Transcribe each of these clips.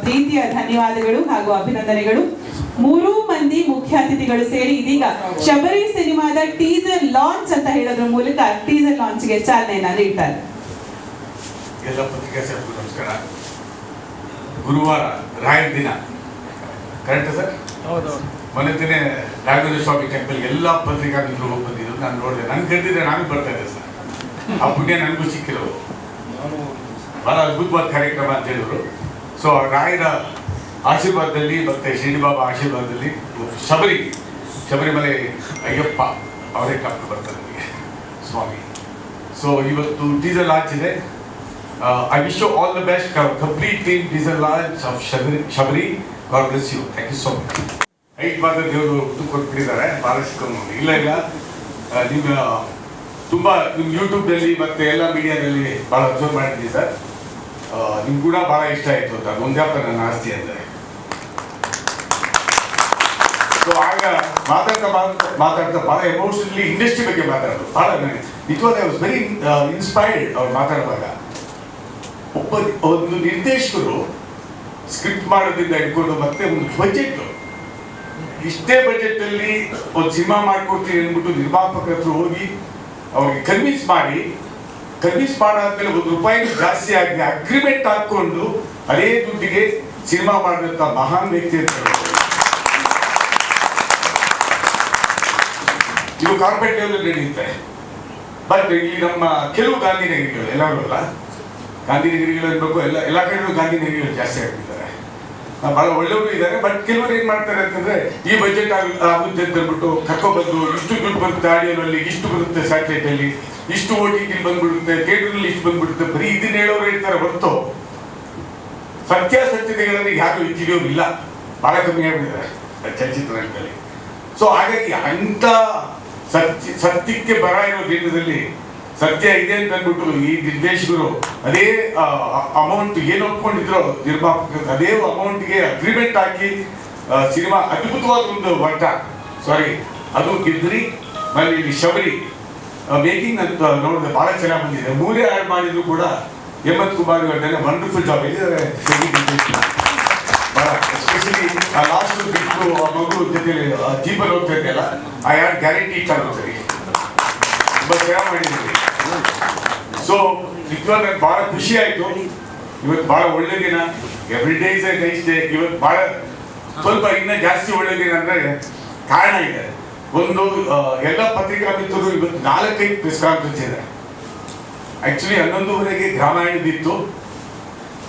ಪ್ರೀತಿಯ ಧನ್ಯವಾದಗಳು ಹಾಗೂ ಅಭಿನಂದನೆಗಳು. 3 ಮಂದಿ ಮುಖ್ಯ ಅತಿಥಿಗಳು ಸೇರಿ ಇದೀಗ ಶಬರಿ ಸಿನಿಮಾದ ಟೀಸರ್ ಲಾಂಚ್ ಅಂತ ಹೇಳೋದ್ರ ಮೂಲಕ ಟೀಸರ್ ಲಾಂಚ್ಗೆ ಚಾಲನೆಯನ್ನ ನೀಡ್ತಾರೆ. ಎಲ್ಲ ಪತ್ರಿಕಾ ಸ್ನೇಹಿತರಿಗೂ ನಮಸ್ಕಾರ. ಗುರುವಾರ ರಾಯರ ದಿನ ಕರೆಕ್ಟ್ ಸರ್? ಹೌದು. ಮೊನ್ನೆ ದಿನ ರಾಘವೇಂದ್ರ ಸ್ವಾಮಿ ಟೆಂಪಲ್ಗೆ ಎಲ್ಲ ಪತ್ರಿಕಾ ಮಿತ್ರರು ಹೋಗಿ ಬಂದಿದ್ರು. ನಾನು ನೋಡಿದೆ, ನಂಗೆ ಕರೆದಿದ್ರೆ ನಾನು ಬರ್ತಾ ಇದ್ದೆ ಸರ್. ಆ ಪುಣ್ಯ ನನಗೂ ಸಿಕ್ಕಿರೋದು. ಬಹಳ ಅದ್ಭುತವಾದ ಕಾರ್ಯಕ್ರಮ ಅಂತ ಹೇಳಿದ್ರು. ಸೊ ರಾಯರ ಆಶೀರ್ವಾದದಲ್ಲಿ ಮತ್ತೆ ಶ್ರೀನಿಬಾಬಾ ಆಶೀರ್ವಾದದಲ್ಲಿ ಶಬರಿಮಲೆ ಅಯ್ಯಪ್ಪ ಅವರೇ ಕರ್ಕೊಂಡು ಬರ್ತಾರೆ ನನಗೆ ಸ್ವಾಮಿ. ಸೊ ಇವತ್ತು ಟೀಸರ್ ಲಾಂಚ್ ಇದೆ. I wish you all the best. Complete team teaser launch of Shabari. God bless you. Thank you so much. ಐದು ಭಾಗ ದೇವರು ಕೊಟ್ಬಿಟ್ಟಿದ್ದಾರೆ. ಬಾಲಸಿಕಮ್ಮ ಇಲ್ಲ ನಿಮ್ಮ ತುಂಬ ನಿಮ್ಮ ಯೂಟ್ಯೂಬ್ನಲ್ಲಿ ಮತ್ತು ಎಲ್ಲ ಮೀಡಿಯಾದಲ್ಲಿ ಭಾಳ ಅಬ್ಸರ್ವ್ ಮಾಡಿದ್ದೀವಿ ಸರ್. ನಿಮ್ಗೆ ಕೂಡ ಭಾಳ ಇಷ್ಟ ಆಯಿತು ಅಂತ ಒಂದ್ಯಾಪ ನನ್ನ ಆಸ್ತಿ ಅಂದರೆ. ಸೊ ಆಗ ಮಾತಾಡ್ತಾ ಭಾಳ ಎಮೋಷನಲಿ ಇಂಡಸ್ಟ್ರಿ ಬಗ್ಗೆ ಮಾತಾಡೋದು ಭಾಳ ನನಗೆ ಇಟ್ವಾಸ್ ಐ ವಾಸ್ ವೆರಿ ಇನ್ಸ್ಪೈರ್ಡ್ ಅವ್ರು ಮಾತಾಡುವಾಗ. ಒಂದು ನಿರ್ದೇಶಕರು ಸ್ಕ್ರಿಪ್ಟ್ ಮಾಡೋದ್ರಿಂದ ಇಟ್ಕೊಂಡು ಮತ್ತೆ ಒಂದು ಬಜೆಟ್, ಇಷ್ಟೇ ಬಜೆಟ್ ಅಲ್ಲಿ ಒಂದು ಸಿನಿಮಾ ಮಾಡ್ಕೊಡ್ತೀನಿ ಅಂದ್ಬಿಟ್ಟು ನಿರ್ಮಾಪಕರ ಹತ್ರ ಹೋಗಿ ಅವ್ರಿಗೆ ಕನ್ವಿನ್ಸ್ ಮಾಡಾದ್ಮೇಲೆ ₹1 ಜಾಸ್ತಿ ಆಗಿ ಅಗ್ರಿಮೆಂಟ್ ಹಾಕೊಂಡು ಅದೇ ದುಡ್ಡಿಗೆ ಸಿನಿಮಾ ಮಾಡಿದಂತ ಮಹಾನ್ ವ್ಯಕ್ತಿ ಅಂತ ಇದು ಕಾರ್ಪೊರೇಟ್ ಲೆವೆಲ್ ನಡೆಯುತ್ತೆ. ಬಟ್ ಇಲ್ಲಿ ನಮ್ಮ ಕೆಲವು ಗಾಂಧಿನಗರಿಗಳು, ಎಲ್ಲರೂ ಅಲ್ಲ, ಗಾಂಧಿನಗರಿಗಳು ಇರಬೇಕು, ಎಲ್ಲ ಕಡೆಯೂ ಗಾಂಧಿನಗರಿಗಳು ಜಾಸ್ತಿ ಆಗ್ತಿದ್ದಾರೆ. ಬಹಳ ಒಳ್ಳೆಯವರು ಇದ್ದಾರೆ. ಬಟ್ ಕೆಲವರು ಏನ್ ಮಾಡ್ತಾರೆ ಅಂತಂದ್ರೆ ಈ ಬಜೆಟ್ ಆಗುತ್ತೆ ಅಂತ ಅಂದ್ಬಿಟ್ಟು ಕರ್ಕೊಬಂದು ಇಷ್ಟು ದುಡ್ಡು ಬರುತ್ತೆ ಆಡಿಯೋನಲ್ಲಿ, ಇಷ್ಟು ಬರುತ್ತೆ ಸ್ಯಾಟಲೈಟ್ ಅಲ್ಲಿ, ಇಷ್ಟು OTT ಬಂದ್ಬಿಡುತ್ತೆ, ಥಿಯೇಟರ್ನಲ್ಲಿ ಇಷ್ಟು ಬಂದ್ಬಿಡುತ್ತೆ, ಬರೀ ಇದನ್ನ ಹೇಳೋರು ಹೇಳ್ತಾರೆ ಹೊರತು ಸತ್ಯಾಸತ್ಯತೆಗಳಲ್ಲಿ ಯಾರು ಇಟ್ಟಿರೋರು ಬಹಳ ಕಮ್ಮಿ ಆಗಿಬಿಟ್ಟಿದ್ದಾರೆ ಚಲನಚಿತ್ರ ರಂಗದಲ್ಲಿ. ಸೊ ಹಾಗಾಗಿ ಅಂತ ಸತ್ಯಕ್ಕೆ ಬರ ಇರೋ ದಿನದಲ್ಲಿ ಸತ್ಯ ಇದೆ ಅಂತ ಅಂದ್ಬಿಟ್ಟು ಈ ನಿರ್ದೇಶಕರು ಅದೇ ಅಮೌಂಟ್ ಏನು ಒಪ್ಕೊಂಡಿದ್ರು ನಿರ್ಮಾಪಕರು, ಅದೇ ಅಮೌಂಟ್ಗೆ ಅಗ್ರಿಮೆಂಟ್ ಹಾಕಿ ಸಿನಿಮಾ ಅದ್ಭುತವಾದ ಒಂದು ಅದು ಗಿದ್ರಿ ಮಲ್ಲಿ ಇಲ್ಲಿ ಶಬರಿ ಮೇಕಿಂಗ್ ಅಂತ ನೋಡಿದ್ರೆ ಬಹಳ ಚೆನ್ನಾಗಿ ಬಂದಿದೆ. 3 ಆಡ್ ಮಾಡಿದ್ರು ಕೂಡ ಹೇಮಂತ್ ಕುಮಾರ್ ಅವರನ್ನೆಲ್ಲ ವಂಡರ್ಫುಲ್ ಜಾಬ್ ಇದ್ದಾರೆ. ಎಸ್ಪೆಷಲಿ ಆ ಲಾಸ್ಟ್ ಬಿಟ್ಟು ಆ ಮಗು ಜೊತೆಲಿ ಜೀಪಲ್ಲಿ ಹೋಗ್ತಾ ಇದೆಯಲ್ಲ, ಆ ಯಾರು ಗ್ಯಾರಂಟಿ ಆಗುತ್ತೆ ತುಂಬ ಚೆನ್ನಾಗಿ ಮಾಡಿದ್ದೀವಿ. ಸೊ ನಿಜವಾಗ ನನಗೆ ಬಹಳ ಖುಷಿ ಆಯಿತು. ಇವತ್ತು ಬಹಳ ಒಳ್ಳೆ ದಿನ. Every day is A nice day. ಇವತ್ತು ಬಹಳ ಸ್ವಲ್ಪ ಇನ್ನೂ ಜಾಸ್ತಿ ಒಳ್ಳೆ ದಿನ ಅಂದರೆ ಕಾರಣ ಇದೆ. ಒಂದು ಎಲ್ಲ ಪತ್ರಿಕಾ ಮಿತ್ರರು ಇವತ್ತು 4-5 ಪ್ರೆಸ್ ಕಾನ್ಫರೆನ್ಸ್ ಇದೆ. ಆ್ಯಕ್ಚುಲಿ 11:30ಗೆ ಗ್ರಾಮಾಯಣದಿತ್ತು,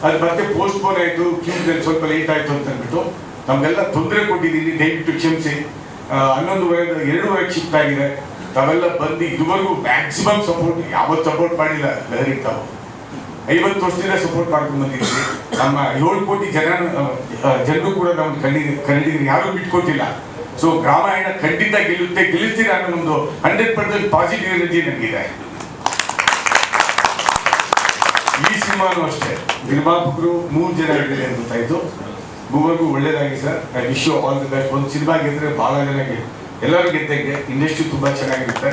ಅದು ಮತ್ತೆ ಪೋಸ್ಟ್ಪೋನ್ ಆಯಿತು, ಕ್ಯೂದಲ್ಲಿ ಸ್ವಲ್ಪ ಲೇಟ್ ಆಯಿತು ಅಂತ ಅಂದ್ಬಿಟ್ಟು ನಮಗೆಲ್ಲ ತೊಂದರೆ ಕೊಟ್ಟಿದ್ದೀನಿ, ದಯವಿಟ್ಟು ಕ್ಷಮಿಸಿ. 11:30 2:30 ಶಿಫ್ಟ್ ಆಗಿದೆ. ತಾವೆಲ್ಲ ಬಂದು ಇದುವರೆಗೂ ಮ್ಯಾಕ್ಸಿಮಮ್ ಸಪೋರ್ಟ್, ಯಾವತ್ತು ಸಪೋರ್ಟ್ ಮಾಡಿಲ್ಲ ಲಹರಿ ತಾವು 50 ವರ್ಷದಿಂದ ಸಪೋರ್ಟ್ ಮಾಡ್ಕೊಂಡು ಬಂದಿದ್ದೀವಿ. ನಮ್ಮ 7 ಕೋಟಿ ಜನರು ಕೂಡ ನಮ್ಮ ಕನ್ನಡಿಗರು ಯಾರೂ ಬಿಟ್ಕೊಟ್ಟಿಲ್ಲ. ಸೊ ಗ್ರಾಮಾಯಣ ಖಂಡಿತ ಗೆಲ್ಲಿಸ್ತೀರ ಅನ್ನೋ ಒಂದು 100% ಪಾಸಿಟಿವ್ ಎನರ್ಜಿ ನನಗಿದೆ. ಈ ಸಿನಿಮಾನು ಅಷ್ಟೇ ನಿರ್ಮಾಪಕರು 3 ಜನ ಇರಲಿ ಅಂತ ಗೊತ್ತಾಯ್ತು. 3 ಒಳ್ಳೇದಾಗಿ sir. I wish you all the best. ಒಂದು ಸಿನಿಮಾ ಗೆದ್ದರೆ ಬಹಳ ಜನಕ್ಕೆ ಎಲ್ಲರೂ ಗೆದ್ದಂಗೆ ಇಂಡಸ್ಟ್ರಿ ತುಂಬ ಚೆನ್ನಾಗಿರುತ್ತೆ.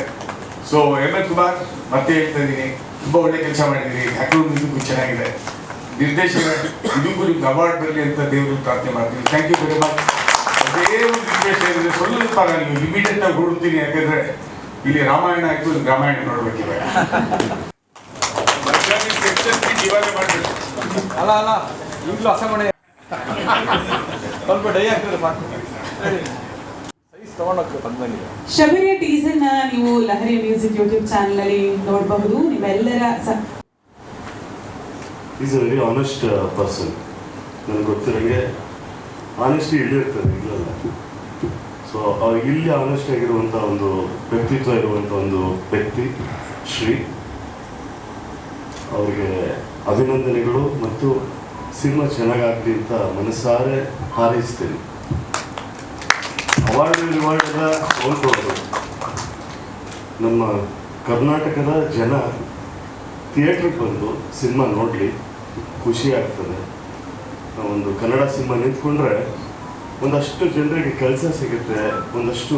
ಸೊ ಹೇಮಂತ್ ಕುಮಾರ್ ಮತ್ತೆ ಹೇಳ್ತಾ ಇದ್ದೀನಿ, ತುಂಬ ಒಳ್ಳೆ ಕೆಲಸ ಮಾಡಿದ್ದೀರಿ. ಆ್ಯಕ್ಟಿಂಗ್ ಇದಕ್ಕೂ ಚೆನ್ನಾಗಿದೆ. ನಿರ್ದೇಶಕ ಇದಕ್ಕೂ ನಿಮ್ಗೆ ಅವಾರ್ಡ್ ಬರಲಿ ಅಂತ ದೇವರು ಪ್ರಾರ್ಥನೆ ಮಾಡ್ತೀನಿ. Thank you very much. ಅದೇ ಒಂದು ನಿರ್ದೇಶಕ ಇದ್ರೆ ಸ್ವಲ್ಪ ನೀವು ಇಮಿಡಿಯೇಟ್ ಆಗಿ ಹೊರಡ್ತೀನಿ, ಯಾಕಂದ್ರೆ ಇಲ್ಲಿ ರಾಮಾಯಣ ಆಯ್ತು, ರಾಮಾಯಣ ನೋಡ್ಬೇಕಿಲ್ಲ. ಅಲ್ಲ ಈಗಲೂ ಅಸಮಣೆ ಸ್ವಲ್ಪ ಡೈ ಆಗ್ತದೆ. ಶಬರಿಯ ಟೀಸರ್ ನ ನೀವು ಲಹರಿ ಮ್ಯೂಸಿಕ್ ಯೂಟ್ಯೂಬ್ ಚಾನೆಲ್ ಅಲ್ಲಿ ನೋಡಬಹುದು. ನೀವೆಲ್ಲರ is a very honest person. ನನಗೆ ಗೊತ್ತಿರಂಗೆ ಆನೆಸ್ಟಿ ಇಳಿರ್ತದೆ ಇಲ್ಲಲ್ಲ. ಸೊ ಇಲ್ಲಿ ಆನೆಸ್ಟ್ ಆಗಿರುವಂಥ ಒಂದು ವ್ಯಕ್ತಿತ್ವ ಇರುವಂಥ ಒಂದು ವ್ಯಕ್ತಿ ಶ್ರೀ. ಅವರಿಗೆ ಅಭಿನಂದನೆಗಳು ಮತ್ತು ಸಿನಿಮಾ ಚೆನ್ನಾಗಾಗಲಿ ಅಂತ ಮನಸ್ಸಾರೆ ಹಾರೈಸ್ತೀನಿ. ಅವಾರ್ಡ್ ರಿವಾರ್ಡ್ ಎಲ್ಲ ಹೋಗ್ಬೋದು. ನಮ್ಮ ಕರ್ನಾಟಕದ ಜನ ಥಿಯೇಟ್ರಿಗೆ ಬಂದು ಸಿನಿಮಾ ನೋಡಲಿ, ಖುಷಿ ಆಗ್ತದೆ. ಒಂದು ಕನ್ನಡ ಸಿನಿಮಾ ನಿಂತ್ಕೊಂಡ್ರೆ ಒಂದಷ್ಟು ಜನರಿಗೆ ಕೆಲಸ ಸಿಗುತ್ತೆ, ಒಂದಷ್ಟು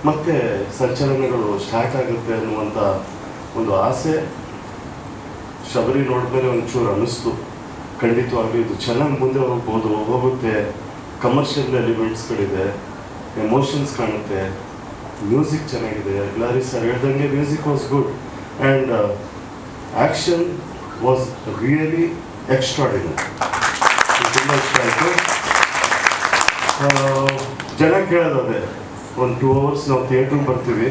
ಮತ್ತೆ ಸಂಚಲನಗಳು ಸ್ಟಾರ್ಟ್ ಆಗುತ್ತೆ ಅನ್ನುವಂಥ ಒಂದು ಆಸೆ ಶಬರಿ ನೋಡಿದ್ಮೇಲೆ ಒಂಚೂರು ಅನ್ನಿಸ್ತು. ಖಂಡಿತವಾಗ್ಲೂ ಇದು ಚೆನ್ನಾಗಿ ಮುಂದೆ ಹೋಗುತ್ತೆ. ಕಮರ್ಷಿಯಲ್ ಎಲಿಮೆಂಟ್ಸ್ಗಳಿದೆ, ಎಮೋಷನ್ಸ್ ಕಾಣುತ್ತೆ, ಮ್ಯೂಸಿಕ್ ಚೆನ್ನಾಗಿದೆ. ಲಾರಿ ಸರ್ ಹೇಳ್ದಂಗೆ music was good and action was really extraordinary. ತುಂಬ ಇಷ್ಟ ಆಯಿತು. ಜನ ಕೇಳೋದೇ ಒಂದು 2 hours ನಾವು ಥಿಯೇಟ್ರಿಗೆ ಬರ್ತೀವಿ,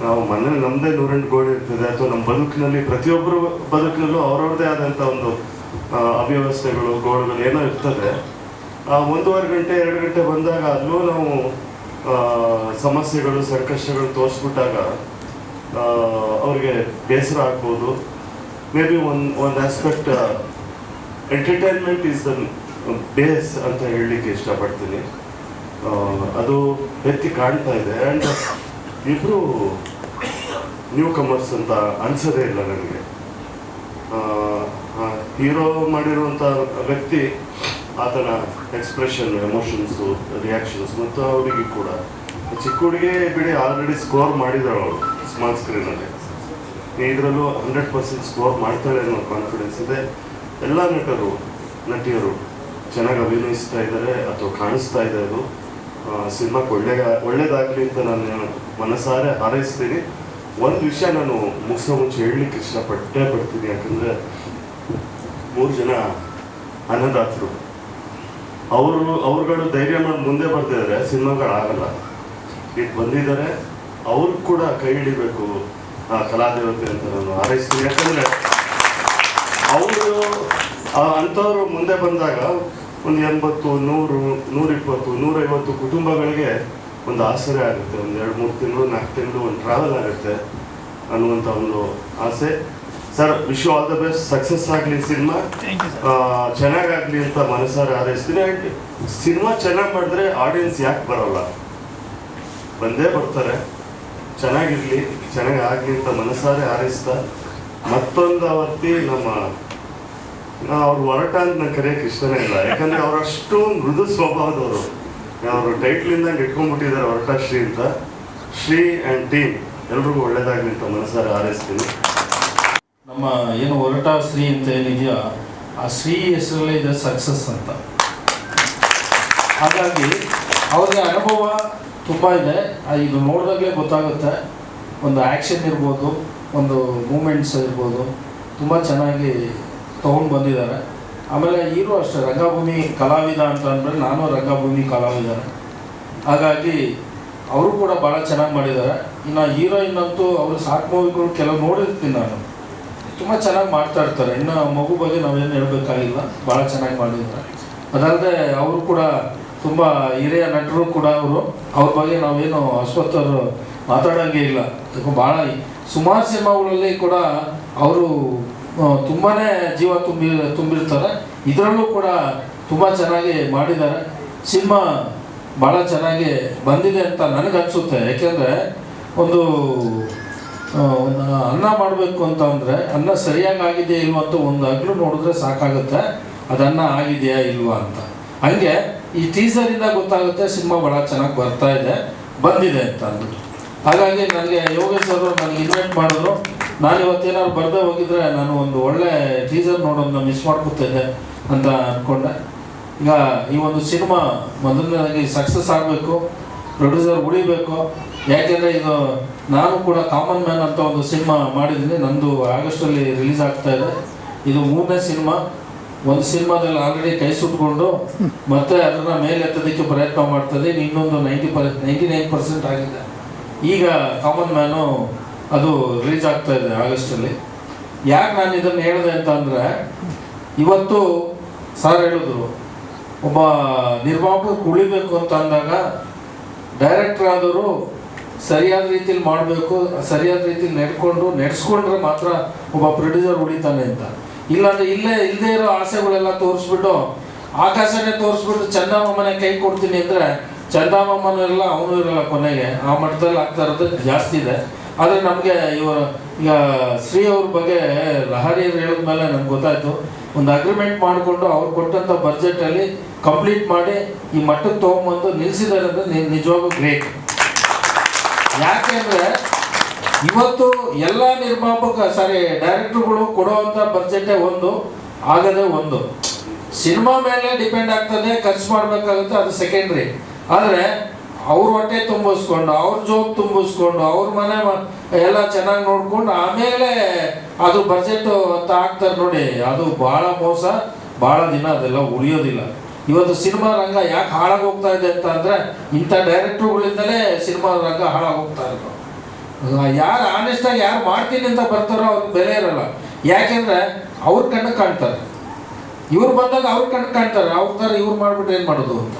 ನಾವು ಮನೇಲಿ ನಮ್ಮದೇ 108 ಗೋಡೆ ಇರ್ತದೆ, ಅಥವಾ ನಮ್ಮ ಬದುಕಿನಲ್ಲಿ ಪ್ರತಿಯೊಬ್ಬರು ಬದುಕಿನಲ್ಲೂ ಅವ್ರವ್ರದ್ದೇ ಆದಂಥ ಒಂದು ಅವ್ಯವಸ್ಥೆಗಳು, ಗೋಳುಗಳು ಏನೋ ಇರ್ತದೆ. 1.5 ಗಂಟೆ 2 ಗಂಟೆ ಬಂದಾಗ ಅಲ್ಲೂ ನಾವು ಸಮಸ್ಯೆಗಳು ಸಂಕಷ್ಟಗಳು ತೋರಿಸ್ಬಿಟ್ಟಾಗ ಅವ್ರಿಗೆ ಬೇಸರ ಆಗ್ಬೋದು. ಮೇ ಬಿ ಒಂದು aspect entertainment is the base ಅಂತ ಹೇಳಲಿಕ್ಕೆ ಇಷ್ಟಪಡ್ತೀನಿ. ಅದು ಎತ್ತಿ ಕಾಣ್ತಾ ಇದೆ. ಆ್ಯಂಡ್ ಇಬ್ಬರು ನ್ಯೂ ಕಮರ್ಸ್ ಅಂತ ಅನ್ಸೋದೇ ಇಲ್ಲ ನನಗೆ. ಹೀರೋ ಮಾಡಿರುವಂಥ ವ್ಯಕ್ತಿ, ಆತನ ಎಕ್ಸ್ಪ್ರೆಷನ್, ಎಮೋಷನ್ಸು, ರಿಯಾಕ್ಷನ್ಸ್, ಮತ್ತು ಅವರಿಗೆ ಕೂಡ ಚಿಕ್ಕ ಹುಡುಗಿ ಬಿಡಿ ಆಲ್ರೆಡಿ ಸ್ಕೋರ್ ಮಾಡಿದಾಳು ಅವಳು ಸ್ಮಾಲ್ ಸ್ಕ್ರೀನಲ್ಲಿ. ಇದರಲ್ಲೂ 100% ಸ್ಕೋರ್ ಮಾಡ್ತಾಳೆ ಅನ್ನೋ ಕಾನ್ಫಿಡೆನ್ಸ್ ಇದೆ. ಎಲ್ಲ ನಟಿಯರು ಚೆನ್ನಾಗಿ ಅಭಿನಯಿಸ್ತಾ ಇದ್ದಾರೆ ಅಥವಾ ಕಾಣಿಸ್ತಾ ಇದೆ. ಅದು ಸಿನಿಮಾಕ್ಕೆ ಒಳ್ಳೇದಾಗಲಿ ಅಂತ ನಾನು ಮನಸಾರೆ ಹಾರೈಸ್ತೀನಿ. ಒಂದು ವಿಷಯ ನಾನು ಮುಗಿಸೋ ಮುಂಚೆ ಹೇಳಲಿಕ್ಕೆ ಪಡ್ತೀನಿ. ಯಾಕಂದರೆ 3 ಜನ ಅನ್ನದಾತರು, ಅವ್ರುಗಳು ಧೈರ್ಯ ಮಾಡಿ ಮುಂದೆ ಬರ್ತಿದ್ದಾರೆ, ಸಿನಿಮಾಗಳಾಗಲ್ಲ. ಈಗ ಬಂದಿದ್ದಾರೆ, ಅವ್ರಿಗೆ ಕೂಡ ಕೈ ಹಿಡಿಬೇಕು ಕಲಾದೇವತೆ ಅಂತ ನಾನು ಹಾರೈಸ್ತೀನಿ. ಯಾಕಂದರೆ ಅವರು ಅಂಥವ್ರು ಮುಂದೆ ಬಂದಾಗ ಒಂದು 80, 100, 120, 150 ಕುಟುಂಬಗಳಿಗೆ ಒಂದು ಆಸರೆ ಆಗುತ್ತೆ. ಒಂದು 2-3 ತಿಂಗಳು 4 ತಿಂಗಳು ಒಂದು ಟ್ರಾವೆಲ್ ಆಗುತ್ತೆ ಅನ್ನುವಂಥ ಒಂದು ಆಸೆ. Sir, wish you all the best. Success ಆಗಲಿ, ಸಿನಿಮಾ ಚೆನ್ನಾಗಾಗಲಿ ಅಂತ ಮನಸಾರೆ ಹಾರೈಸ್ತೀನಿ. ಆ್ಯಂಡ್ ಸಿನಿಮಾ ಚೆನ್ನಾಗಿ ಮಾಡಿದ್ರೆ ಆಡಿಯನ್ಸ್ ಯಾಕೆ ಬರೋಲ್ಲ? ಬಂದೇ ಬರ್ತಾರೆ. ಚೆನ್ನಾಗಿರಲಿ, ಚೆನ್ನಾಗಿ ಆಗಲಿ ಅಂತ ಮನಸಾರೆ ಹಾರೈಸ್ತಾ, ಮತ್ತೊಂದು ಅವತ್ತಿ ಅವ್ರು ಹೊರಟ ಅಂತ ನಂಗೆ ಕರೆಯೋಕ್ಕೆ ಇಷ್ಟನೇ ಇಲ್ಲ. ಯಾಕಂದರೆ ಅವರಷ್ಟು ಮೃದು ಸ್ವಭಾವದವರು. ಅವರು ಟೈಟ್ಲಿಂದ ಇಟ್ಕೊಂಡ್ಬಿಟ್ಟಿದ್ದಾರೆ ಹೊರಟ ಶ್ರೀ ಅಂತ. ಶ್ರೀ ಆ್ಯಂಡ್ ಟೀಮ್ ಎಲ್ರಿಗೂ ಒಳ್ಳೇದಾಗಲಿ ಅಂತ ಮನಸಾರೆ ಹಾರೈಸ್ತೀನಿ. ನಮ್ಮ ಏನು ಹೊರಟ ಶ್ರೀ ಅಂತ ಏನಿದೆಯೋ ಆ ಶ್ರೀ ಹೆಸರಲ್ಲೇ ಇದೆ ಸಕ್ಸಸ್ ಅಂತ. ಹಾಗಾಗಿ ಅವ್ರಿಗೆ ಅನುಭವ ತುಂಬ ಇದೆ. ಇದು ನೋಡಿದಾಗಲೇ ಗೊತ್ತಾಗುತ್ತೆ. ಒಂದು ಆ್ಯಕ್ಷನ್ ಇರ್ಬೋದು, ಒಂದು ಮೂಮೆಂಟ್ಸ್ ಇರ್ಬೋದು, ತುಂಬ ಚೆನ್ನಾಗಿ ತೊಗೊಂಡು ಬಂದಿದ್ದಾರೆ. ಆಮೇಲೆ ಹೀರೋ ಅಷ್ಟೇ, ರಂಗಭೂಮಿ ಕಲಾವಿದ ಅಂತ ಅಂದರೆ ನಾನು ರಂಗಭೂಮಿ ಕಲಾವಿದನೇ. ಹಾಗಾಗಿ ಅವರು ಕೂಡ ಭಾಳ ಚೆನ್ನಾಗಿ ಮಾಡಿದ್ದಾರೆ. ಇನ್ನು ಹೀರೋಯಿನ್ ಅಂತೂ ಅವರು ಸಾಕು ಮೂವಿಗಳು ಕೆಲವು ನೋಡಿರ್ತೀನಿ ನಾನು, ತುಂಬ ಚೆನ್ನಾಗಿ ಮಾಡ್ತಾ ಇರ್ತಾರೆ. ಇನ್ನು ಮಗು ಬಗ್ಗೆ ನಾವೇನು ಹೇಳಬೇಕಾಗಿಲ್ಲ, ಭಾಳ ಚೆನ್ನಾಗಿ ಮಾಡಿದ್ದಾರೆ. ಅದಲ್ಲದೆ ಅವರು ಕೂಡ ತುಂಬ ಹಿರಿಯ ನಟರು ಕೂಡ ಅವ್ರ ಬಗ್ಗೆ ನಾವೇನು ಅಶ್ವತ್ಥರು ಮಾತಾಡೋಂಗೆ ಇಲ್ಲ. ಭಾಳ ಸುಮಾರು ಸಿನಿಮಾಗಳಲ್ಲಿ ಕೂಡ ಅವರು ತುಂಬಾ ಜೀವ ತುಂಬಿರ್ತಾರೆ. ಇದರಲ್ಲೂ ಕೂಡ ತುಂಬ ಚೆನ್ನಾಗಿ ಮಾಡಿದ್ದಾರೆ. ಸಿನಿಮಾ ಭಾಳ ಚೆನ್ನಾಗಿ ಬಂದಿದೆ ಅಂತ ನನಗನ್ಸುತ್ತೆ. ಯಾಕೆಂದರೆ ಒಂದು ಅನ್ನ ಮಾಡಬೇಕು ಅಂತ ಅಂದರೆ ಅನ್ನ ಸರಿಯಾಗಿ ಆಗಿದೆಯಾ ಇಲ್ವಾ ಅಂತ ಒಂದು ಹಗ್ಲು ನೋಡಿದ್ರೆ ಸಾಕಾಗುತ್ತೆ, ಅದನ್ನ ಆಗಿದೆಯಾ ಇಲ್ವಾ ಅಂತ. ಹಾಗೆ ಈ ಟೀಸರಿಂದ ಗೊತ್ತಾಗುತ್ತೆ ಸಿನಿಮಾ ಭಾಳ ಚೆನ್ನಾಗಿ ಬಂದಿದೆ ಅಂತ ಅಂದ್ಬಿಟ್ಟು. ಹಾಗಾಗಿ ನನಗೆ ಯೋಗೇಶ್ ಅವರು ನನಗೆ ಇನ್ವೈಟ್ ಮಾಡಿದ್ರು. ನಾನು ಇವತ್ತೇನಾದ್ರು ಬರದೇ ಹೋಗಿದ್ರೆ ನಾನು ಒಂದು ಒಳ್ಳೆ ಟೀಸರ್ ನೋಡೋದನ್ನ ಮಿಸ್ ಮಾಡ್ಕೊತಿದ್ದೆ ಅಂತ ಅಂದ್ಕೊಂಡೆ. ಈಗ ಈ ಒಂದು ಸಿನಿಮಾ ಮೊದಲನೇದಾಗಿ ಸಕ್ಸಸ್ ಆಗಬೇಕು, ಪ್ರೊಡ್ಯೂಸರ್ ಉಳಿಬೇಕು. ಯಾಕೆಂದರೆ ಇದು ನಾನು ಕೂಡ ಕಾಮನ್ ಮ್ಯಾನ್ ಅಂತ ಒಂದು ಸಿನಿಮಾ ಮಾಡಿದ್ದೀನಿ, ನಂದು ಆಗಸ್ಟಲ್ಲಿ ರಿಲೀಸ್ ಆಗ್ತಾ ಇದೆ. ಇದು 3ನೇ ಸಿನಿಮಾ. ಒಂದು ಸಿನಿಮಾದಲ್ಲಿ ಆಲ್ರೆಡಿ ಕೈ ಸುಟ್ಕೊಂಡು ಮತ್ತೆ ಅದನ್ನು ಮೇಲೆ ಎತ್ತೋದಕ್ಕೆ ಪ್ರಯತ್ನ ಮಾಡ್ತದೆ. ಇನ್ನೊಂದು 99% ಆಗಿದೆ. ಈಗ ಕಾಮನ್ ಮ್ಯಾನು ಅದು ರಿಲೀಸ್ ಆಗ್ತಾ ಇದೆ ಆಗಸ್ಟಲ್ಲಿ. ಯಾಕೆ ನಾನು ಇದನ್ನು ಹೇಳಿದೆ ಅಂತ ಅಂದರೆ, ಇವತ್ತು ಸರ್ ಹೇಳಿದ್ರು ಒಬ್ಬ ನಿರ್ಮಾಪಕ ಉಳಿಬೇಕು ಅಂತ ಅಂದಾಗ ಡೈರೆಕ್ಟರ್ ಆದವರು ಸರಿಯಾದ ರೀತಿಯಲ್ಲಿ ಮಾಡಬೇಕು, ಸರಿಯಾದ ರೀತಿಯಲ್ಲಿ ನಡೆಸ್ಕೊಂಡ್ರೆ ಮಾತ್ರ ಒಬ್ಬ ಪ್ರೊಡ್ಯೂಸರ್ ಉಳಿತಾನೆ ಅಂತ. ಇಲ್ಲಾಂದರೆ ಇಲ್ಲದೇ ಇರೋ ಆಸೆಗಳೆಲ್ಲ ತೋರಿಸ್ಬಿಟ್ಟು ಆಕಾಶನೇ ತೋರಿಸ್ಬಿಟ್ಟು ಚಂದಮಾಮನೆ ಕೈ ಕೊಡ್ತೀನಿ ಅಂದರೆ ಚಂದಮಾಮನೂ ಇರಲ್ಲ, ಅವನು ಇರಲ್ಲ, ಕೊನೆಗೆ ಆ ಮಟ್ಟದಲ್ಲಿ ಆಗ್ತಾ ಇರೋದು ಜಾಸ್ತಿ ಇದೆ. ಆದರೆ ನಮಗೆ ಈಗ ಶ್ರೀ ಅವ್ರ ಬಗ್ಗೆ ಲಹರಿ ಹೇಳಿದ್ಮೇಲೆ ನಮ್ಗೆ ಗೊತ್ತಾಯಿತು, ಒಂದು ಅಗ್ರಿಮೆಂಟ್ ಮಾಡಿಕೊಂಡು ಅವ್ರು ಕೊಟ್ಟಂಥ ಬಜೆಟಲ್ಲಿ ಕಂಪ್ಲೀಟ್ ಮಾಡಿ ಈ ಮಟ್ಟಕ್ಕೆ ತೊಗೊಂಬಂದು ನಿಲ್ಲಿಸಿದ್ದಾರೆ ಅಂದರೆ ನಿಜವಾಗೂ ಗ್ರೇಟ್. ಯಾಕೆ ಅಂದರೆ ಇವತ್ತು ಎಲ್ಲ ಡೈರೆಕ್ಟ್ರುಗಳು ಕೊಡುವಂಥ ಬಜೆಟೇ ಒಂದು, ಆಗದೆ ಒಂದು. ಸಿನಿಮಾ ಮೇಲೆ ಡಿಪೆಂಡ್ ಆಗ್ತದೆ, ಖರ್ಚು ಮಾಡಬೇಕಾಗುತ್ತೆ, ಅದು ಸೆಕೆಂಡ್ರಿ. ಆದರೆ ಅವ್ರ ಹೊಟ್ಟೆ ತುಂಬಿಸ್ಕೊಂಡು, ಅವ್ರ ಜೋಬ್ ತುಂಬಿಸ್ಕೊಂಡು, ಅವ್ರ ಮನೆ ಎಲ್ಲ ಚೆನ್ನಾಗಿ ನೋಡ್ಕೊಂಡು ಆಮೇಲೆ ಅದು ಬಜೆಟ್ ಅಂತ ಹಾಕ್ತಾರೆ ನೋಡಿ, ಅದು ಭಾಳ ಮೋಸ. ಭಾಳ ದಿನ ಅದೆಲ್ಲ ಉಳಿಯೋದಿಲ್ಲ. ಇವತ್ತು ಸಿನಿಮಾ ರಂಗ ಯಾಕೆ ಹಾಳಾಗಿ ಹೋಗ್ತಾ ಇದೆ ಅಂತ ಅಂದರೆ ಇಂಥ ಡೈರೆಕ್ಟ್ರುಗಳಿಂದಲೇ ಸಿನಿಮಾ ರಂಗ ಹಾಳಾಗಿ ಹೋಗ್ತಾ ಇರೋದು. ಯಾರು ಆನೆಸ್ಟಾಗಿ ಯಾರು ಮಾಡ್ತೀನಿ ಅಂತ ಬರ್ತಾರೋ ಅವ್ರಿಗೆ ಬೆಲೆ ಇರೋಲ್ಲ. ಯಾಕೆಂದರೆ ಅವ್ರ ಕಣ್ಣು ಕಾಣ್ತಾರೆ, ಇವ್ರು ಬಂದಾಗ ಅವ್ರ ಕಣ್ಣು ಕಾಣ್ತಾರೆ, ಅವ್ರ ಥರ ಇವ್ರು ಮಾಡಿಬಿಟ್ಟು ಏನು ಮಾಡೋದು ಅಂತ.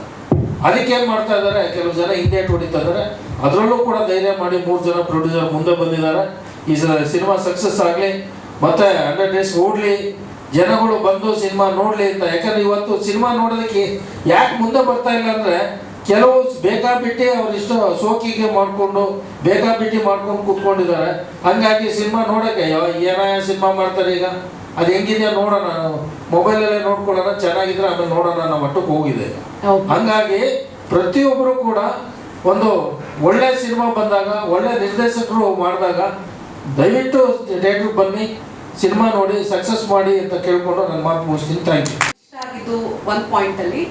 ಅದಕ್ಕೆ ಏನು ಮಾಡ್ತಾ ಇದ್ದಾರೆ, ಕೆಲವು ಜನ ಹಿಂದೆ ಹೊಡಿತಾ ಇದ್ದಾರೆ. ಅದರಲ್ಲೂ ಕೂಡ ಧೈರ್ಯ ಮಾಡಿ 3 ಜನ ಪ್ರೊಡ್ಯೂಸರ್ ಮುಂದೆ ಬಂದಿದ್ದಾರೆ. ಈ ಸಿನಿಮಾ ಸಕ್ಸಸ್ ಆಗಲಿ, ಮತ್ತು 100 ಡೇಸ್ ಓಡಲಿ, ಜನಗಳು ಬಂದು ಸಿನಿಮಾ ನೋಡಲಿ ಅಂತ. ಯಾಕಂದರೆ ಇವತ್ತು ಸಿನಿಮಾ ನೋಡೋದಕ್ಕೆ ಯಾಕೆ ಮುಂದೆ ಬರ್ತಾ ಇಲ್ಲ ಅಂದರೆ ಕೆಲವು ಬೇಕಾಬಿಟ್ಟು ಅವ್ರು ಇಷ್ಟ ಸೋಕಿಗೆ ಮಾಡಿಕೊಂಡು ಬೇಕಾಬಿಟ್ಟು ಮಾಡ್ಕೊಂಡು ಕೂತ್ಕೊಂಡಿದ್ದಾರೆ. ಹಂಗಾಗಿ ಸಿನಿಮಾ ನೋಡೋಕ್ಕೆ ಏನೋ ಸಿನಿಮಾ ಮಾಡ್ತಾರೆ ಈಗ, ಅದು ಹೆಂಗಿದೆಯಾ ನೋಡೋಣ, ಮೊಬೈಲಲ್ಲೇ ನೋಡ್ಕೊಳ್ಳೋಣ, ಚೆನ್ನಾಗಿದ್ರೆ ಆಮೇಲೆ ನೋಡೋಣ ಅನ್ನೋ ಮಟ್ಟಕ್ಕೆ ಹೋಗಿದೆ. ಹಂಗಾಗಿ ಪ್ರತಿಯೊಬ್ಬರು ಕೂಡ ಒಂದು ಒಳ್ಳೆ ಸಿನಿಮಾ ಬಂದಾಗ, ಒಳ್ಳೆ ನಿರ್ದೇಶಕರು ಮಾಡಿದಾಗ ದಯವಿಟ್ಟು ಥಿಯೇಟ್ರಿಗೆ ಬನ್ನಿ, ಸಿನಿಮಾ ನೋಡಿ, ಸಕ್ಸಸ್ ಮಾಡಿ ಅಂತ ಕೇಳ್ಕೊಂಡು ನನ್ನ ಮಾತು ಮುಗಿಸ್ತೀನಿ. Thank you. ಇಷ್ಟ ಆಗಿದ್ದು ಒಂದು ಪಾಯಿಂಟಲ್ಲಿ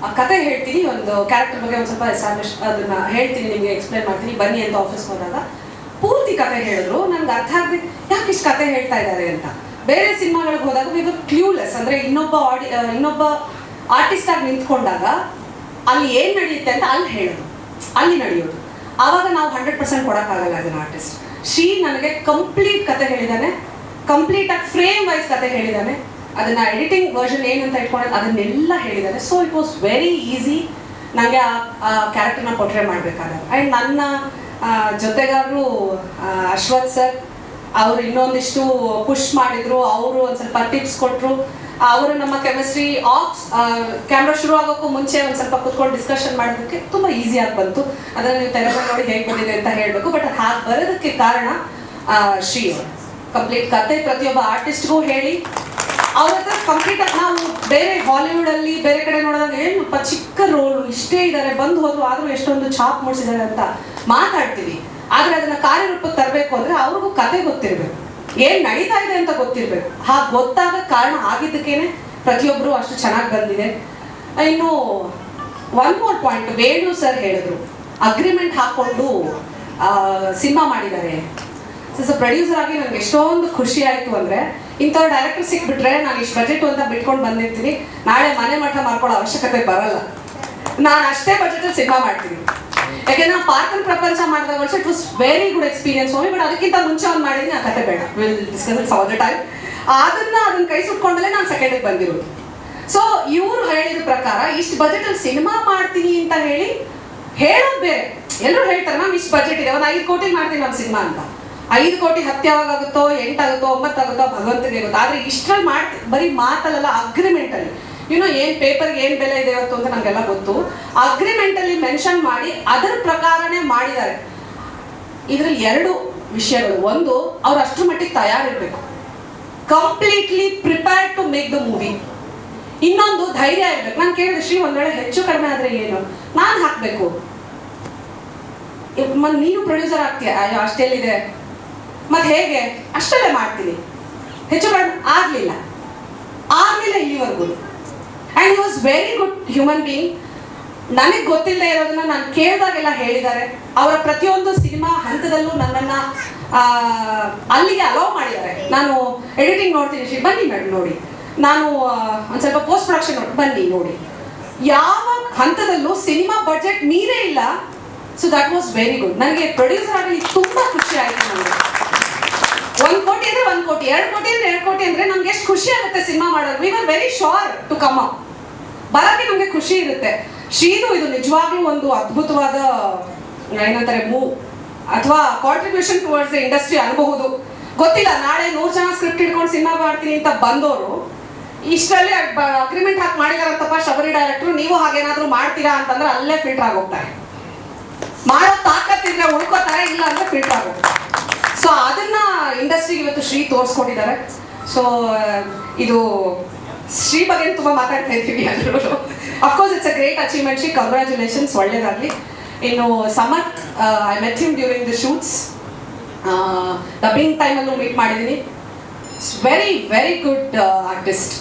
ಆ ಕತೆ ಹೇಳ್ತೀನಿ, ಒಂದು ಕ್ಯಾರೆಕ್ಟರ್ ಬಗ್ಗೆ ಒಂದು ಸ್ವಲ್ಪ ಎಸ್ಟಾಬ್ಲಿಷ್ ಅದನ್ನ ಹೇಳ್ತೀನಿ, ನಿಮಗೆ ಎಕ್ಸ್ಪ್ಲೇನ್ ಮಾಡ್ತೀನಿ, ಬನ್ನಿ ಅಂತ ಆಫೀಸ್ಗೆ ಹೋದಾಗ ಪೂರ್ತಿ ಕತೆ ಹೇಳಿದ್ರು. ನನಗೆ ಅರ್ಥ ಆಗದೆ ಯಾಕೆ ಇಷ್ಟು ಕತೆ ಹೇಳ್ತಾ ಇದ್ದಾರೆ ಅಂತ. ಬೇರೆ ಸಿನಿಮಾಗಳಿಗೆ ಹೋದಾಗ ಇವಾಗ ಕ್ಲೂಲೆಸ್, ಅಂದರೆ ಇನ್ನೊಬ್ಬ ಆರ್ಟಿಸ್ಟ್ ಆಗಿ ನಿಂತ್ಕೊಂಡಾಗ ಅಲ್ಲಿ ಏನು ನಡೆಯುತ್ತೆ ಅಂತ ಅಲ್ಲಿ ಹೇಳೋದು, ಅಲ್ಲಿ ನಡೆಯೋದು. ಆವಾಗ ನಾವು 100% ಕೊಡೋಕ್ಕಾಗಲ್ಲ ಆಸ್ ಅನ್ ಆರ್ಟಿಸ್ಟ್. ನನಗೆ ಕಂಪ್ಲೀಟ್ ಕತೆ ಹೇಳಿದ್ದಾನೆ, ಕಂಪ್ಲೀಟಾಗಿ ಫ್ರೇಮ್ ವೈಸ್ ಕತೆ ಹೇಳಿದ್ದಾನೆ, ಅದನ್ನು ಎಡಿಟಿಂಗ್ ವರ್ಷನ್ ಏನು ಅಂತ ಇಟ್ಕೊಂಡು ಅದನ್ನೆಲ್ಲ ಹೇಳಿದ್ದಾನೆ. So it was very easy ನನಗೆ ಆ ಕ್ಯಾರೆಕ್ಟರ್ನ ಪೋರ್ಟ್ರೇ ಮಾಡಬೇಕಾದಾಗ. ಆ್ಯಂಡ್ ನನ್ನ ಜೊತೆಗಾರರು ಅಶ್ವಥ್ ಸರ್ ಅವರು ಇನ್ನೊಂದಿಷ್ಟು ಪುಷ್ ಮಾಡಿದರು, ಅವರು ಒಂದು ಸ್ವಲ್ಪ ಟಿಪ್ಸ್ ಕೊಟ್ಟರು. ಅವರು ನಮ್ಮ ಕೆಮಿಸ್ಟ್ರಿ ಕ್ಯಾಮ್ರಾ ಶುರು ಆಗೋಕ್ಕೂ ಮುಂಚೆ ಒಂದು ಸ್ವಲ್ಪ ಕುತ್ಕೊಂಡು ಡಿಸ್ಕಷನ್ ಮಾಡೋದಕ್ಕೆ ತುಂಬ ಈಸಿಯಾಗಿ ಬಂತು. ಅದನ್ನು ನೀವು ತೆರೆದು ನೋಡಿ ಹೇಗೆ ಬಂದಿದೆ ಅಂತ ಹೇಳಬೇಕು. ಬಟ್ ಅದು ಹಾಗೆ ಬರೋದಕ್ಕೆ ಕಾರಣ ಶ್ರೀ ಅವರು. ಕಂಪ್ಲೀಟ್ ಕತೆ ಪ್ರತಿಯೊಬ್ಬ ಆರ್ಟಿಸ್ಟ್ಗೂ ಹೇಳಿ ಅವ್ರ ಹತ್ರ ಕಂಪ್ಲೀಟಾಗಿ ನಾವು ಬೇರೆ ಹಾಲಿವುಡಲ್ಲಿ ಬೇರೆ ಕಡೆ ನೋಡಿದಾಗ ಏನಪ್ಪ ಚಿಕ್ಕ ರೋಲು ಇಷ್ಟೇ ಇದ್ದಾರೆ, ಬಂದು ಹೋದ್ರು ಆದರೂ ಎಷ್ಟೊಂದು ಛಾಪ್ ಮೂಡಿಸಿದ್ದಾರೆ ಅಂತ ಮಾತಾಡ್ತೀವಿ. ಆದರೆ ಅದನ್ನು ಕಾರ್ಯರೂಪಕ್ಕೆ ತರಬೇಕು ಅಂದರೆ ಅವ್ರಿಗೂ ಕತೆ ಗೊತ್ತಿರಬೇಕು, ಏನು ನಡೀತಾ ಇದೆ ಅಂತ ಗೊತ್ತಿರಬೇಕು. ಹಾಗೆ ಗೊತ್ತಾಗ ಕಾರಣ ಆಗಿದ್ದಕ್ಕೇನೆ ಪ್ರತಿಯೊಬ್ಬರು ಅಷ್ಟು ಚೆನ್ನಾಗಿ ಬಂದಿದೆ. ಇನ್ನು one more point, Venu sir ಹೇಳಿದ್ರು ಅಗ್ರಿಮೆಂಟ್ ಹಾಕ್ಕೊಂಡು ಸಿನಿಮಾ ಮಾಡಿದ್ದಾರೆ. ಸೊ ಪ್ರೊಡ್ಯೂಸರ್ ಆಗಿ ನನಗೆ ಎಷ್ಟೊಂದು ಖುಷಿ ಆಯಿತು ಅಂದರೆ, ಇಂಥವ್ರು ಡೈರೆಕ್ಟರ್ ಸಿಕ್ಬಿಟ್ರೆ ನಾನು ಇಷ್ಟು ಬಜೆಟ್ ಅಂತ ಬಿಟ್ಕೊಂಡು ಬಂದಿರ್ತೀನಿ, ನಾಳೆ ಮನೆ ಮಠ ಮಾಡ್ಕೊಳ್ಳೋ ಅವಶ್ಯಕತೆ ಬರಲ್ಲ, ನಾನು ಅಷ್ಟೇ ಬಜೆಟಲ್ಲಿ ಸಿನಿಮಾ ಮಾಡ್ತೀನಿ. ಯಾಕೆಂದ್ರೆ ನಾನು ಪಾರ್ಥನ್ ಪ್ರಪಂಚ ಮಾಡಿದಾಗ it was very good experience ಹೋಗಿ. ಬಟ್ ಅದಕ್ಕಿಂತ ಮುಂಚೆ ಒಂದು ಮಾಡಿದ್ದೀನಿ, ಆ ಕತೆ ಬೇಡ, will discuss it some other time. ಅದನ್ನ ಕೈ ಸುಟ್ಕೊಂಡಲ್ಲೇ ನಾನು ಸೆಕೆಂಡಿಗೆ ಬಂದಿರೋದು. ಸೊ ಇವರು ಹೇಳಿದ ಪ್ರಕಾರ ಇಷ್ಟು ಬಜೆಟಲ್ಲಿ ಸಿನಿಮಾ ಮಾಡ್ತೀನಿ ಅಂತ ಹೇಳೋದು ಬೇರೆ. ಎಲ್ಲರೂ ಹೇಳ್ತಾರೆ ಮ್ಯಾಮ್ ಇಷ್ಟು ಬಜೆಟ್ ಇದೆ, ಒಂದು 5 ಕೋಟಿ ಮಾಡ್ತೀನಿ ನಮ್ಮ ಸಿನಿಮಾ ಅಂತ. 5 ಕೋಟಿ 10 ಯಾವಾಗ ಆಗುತ್ತೋ, 8 ಆಗುತ್ತೋ, 9 ಆಗುತ್ತೋ ಭಗವಂತನಿಗೆ ಗೊತ್ತು. ಆದರೆ ಇಷ್ಟರಲ್ಲಿ ಬರೀ ಮಾತಲ್ಲ, ಅಗ್ರಿಮೆಂಟಲ್ಲಿ ಏನು ಪೇಪರ್ಗೆ ಏನು ಬೆಲೆ ಇದೆ ಇವತ್ತು ಅಂತ ನಮಗೆಲ್ಲ ಗೊತ್ತು. ಅಗ್ರಿಮೆಂಟಲ್ಲಿ ಮೆನ್ಷನ್ ಮಾಡಿ ಅದರ ಪ್ರಕಾರನೇ ಮಾಡಿದ್ದಾರೆ. ಇದರಲ್ಲಿ 2 ವಿಷಯಗಳು. ಒಂದು, ಅವ್ರು ಅಷ್ಟರ ಮಟ್ಟಿಗೆ ತಯಾರಿರಬೇಕು, completely prepared to make the movie. ಇನ್ನೊಂದು, ಧೈರ್ಯ ಇರಬೇಕು. ನಾನು ಕೇಳಿದೆ ಶ್ರೀ ಒಂದು ವೇಳೆ ಹೆಚ್ಚು ಕಡಿಮೆ ಆದರೆ ಏನು ನಾನು ಹಾಕಬೇಕು, ನೀನು ಪ್ರೊಡ್ಯೂಸರ್ ಆಗ್ತೀಯ, ಅಷ್ಟೆಲ್ಲಿದೆ ಮತ್ತೆ ಹೇಗೆ, ಅಷ್ಟಲ್ಲೇ ಮಾಡ್ತೀನಿ. ಹೆಚ್ಚು ಕಡಿಮೆ ಆಗಲಿಲ್ಲ ಇಲ್ಲಿವರೆಗೂ. And he was very good human being. ನನಗೆ ಗೊತ್ತಿಲ್ಲದೆ ಇರೋದನ್ನ ನಾನು ಕೇಳಿದಾಗೆಲ್ಲ ಹೇಳಿದ್ದಾರೆ. ಅವರ ಪ್ರತಿಯೊಂದು ಸಿನಿಮಾ ಹಂತದಲ್ಲೂ ನನ್ನನ್ನು ಅಲ್ಲಿಗೆ ಅಲೋ ಮಾಡಿದ್ದಾರೆ. ನಾನು ಎಡಿಟಿಂಗ್ ನೋಡ್ತೀನಿ, ಶ್ರೀ ಬನ್ನಿ ಮೇಡಮ್ ನೋಡಿ, ನಾನು ಒಂದು ಸ್ವಲ್ಪ ಪೋಸ್ಟ್ ಪ್ರೊಡಕ್ಷನ್ ಬನ್ನಿ ನೋಡಿ, ಯಾವ ಹಂತದಲ್ಲೂ ಸಿನಿಮಾ ಬಜೆಟ್ ಮೀರೇ ಇಲ್ಲ. So that was very good. ನನಗೆ ಪ್ರೊಡ್ಯೂಸರ್ ಆಗಲಿ ತುಂಬ ಖುಷಿ ಆಯಿತು. ನನಗೆ 1 ಕೋಟಿ ಅಂದರೆ 1 ಕೋಟಿ, 2 ಕೋಟಿ ಅಂದರೆ 2 ಕೋಟಿ ಅಂದರೆ ನಮ್ಗೆ ಎಷ್ಟು ಖುಷಿ ಆಗುತ್ತೆ ಸಿನಿಮಾ ಮಾಡೋದು. We are very sure to come up, ಬರೋಕ್ಕೆ ನಮಗೆ ಖುಷಿ ಇರುತ್ತೆ. ಶ್ರೀದು ಇದು ನಿಜವಾಗ್ಲೂ ಒಂದು ಅದ್ಭುತವಾದ ಏನಂತಾರೆ ಮೂವ್ ಅಥವಾ ಕಾಂಟ್ರಿಬ್ಯೂಷನ್ ಟುವರ್ಡ್ಸ್ ದ ಇಂಡಸ್ಟ್ರಿ ಅನ್ಬಹುದು. ಗೊತ್ತಿಲ್ಲ, ನಾಳೆ 100 ಜನ ಸ್ಕ್ರಿಪ್ಟ್ ಹಿಡ್ಕೊಂಡು ಸಿನಿಮಾ ಮಾಡ್ತೀನಿ ಅಂತ ಬಂದವರು ಇಷ್ಟರಲ್ಲಿ ಅಗ್ರಿಮೆಂಟ್ ಹಾಕಿ ಮಾಡಿದಾರಂತಪ್ಪ ಶಬರಿ ಡೈರೆಕ್ಟ್ರು, ನೀವು ಹಾಗೇನಾದರೂ ಮಾಡ್ತೀರಾ ಅಂತಂದ್ರೆ ಅಲ್ಲೇ ಫಿಲ್ಟರ್ ಆಗೋಗ್ತಾರೆ. ಮಾಡೋ ತಾಕತ್ತಿದ್ರೆ ಉಳ್ಕೋತಾರೆ, ಇಲ್ಲ ಅಂದ್ರೆ ಫಿಲ್ಟರ್ ಆಗೋಗ್ತಾರೆ. ಸೊ ಅದನ್ನ ಇಂಡಸ್ಟ್ರಿಗೆ ಇವತ್ತು ಶ್ರೀ ತೋರಿಸ್ಕೊಂಡಿದ್ದಾರೆ. ಸೊ ಇದು ಶ್ರೀ ಬಗ್ಗೆ ತುಂಬ ಮಾತಾಡ್ತಾ ಇದ್ದೀವಿ ಎಲ್ಲರೂ. Of course it's a great achievement Shri, congratulations, ಒಳ್ಳೇದಾಗಲಿ. ಇನ್ನು Samarth, I met him during the shoots, dubbing ಟೈಮಲ್ಲೂ ಮೀಟ್ ಮಾಡಿದ್ದೀನಿ. Very very good artist.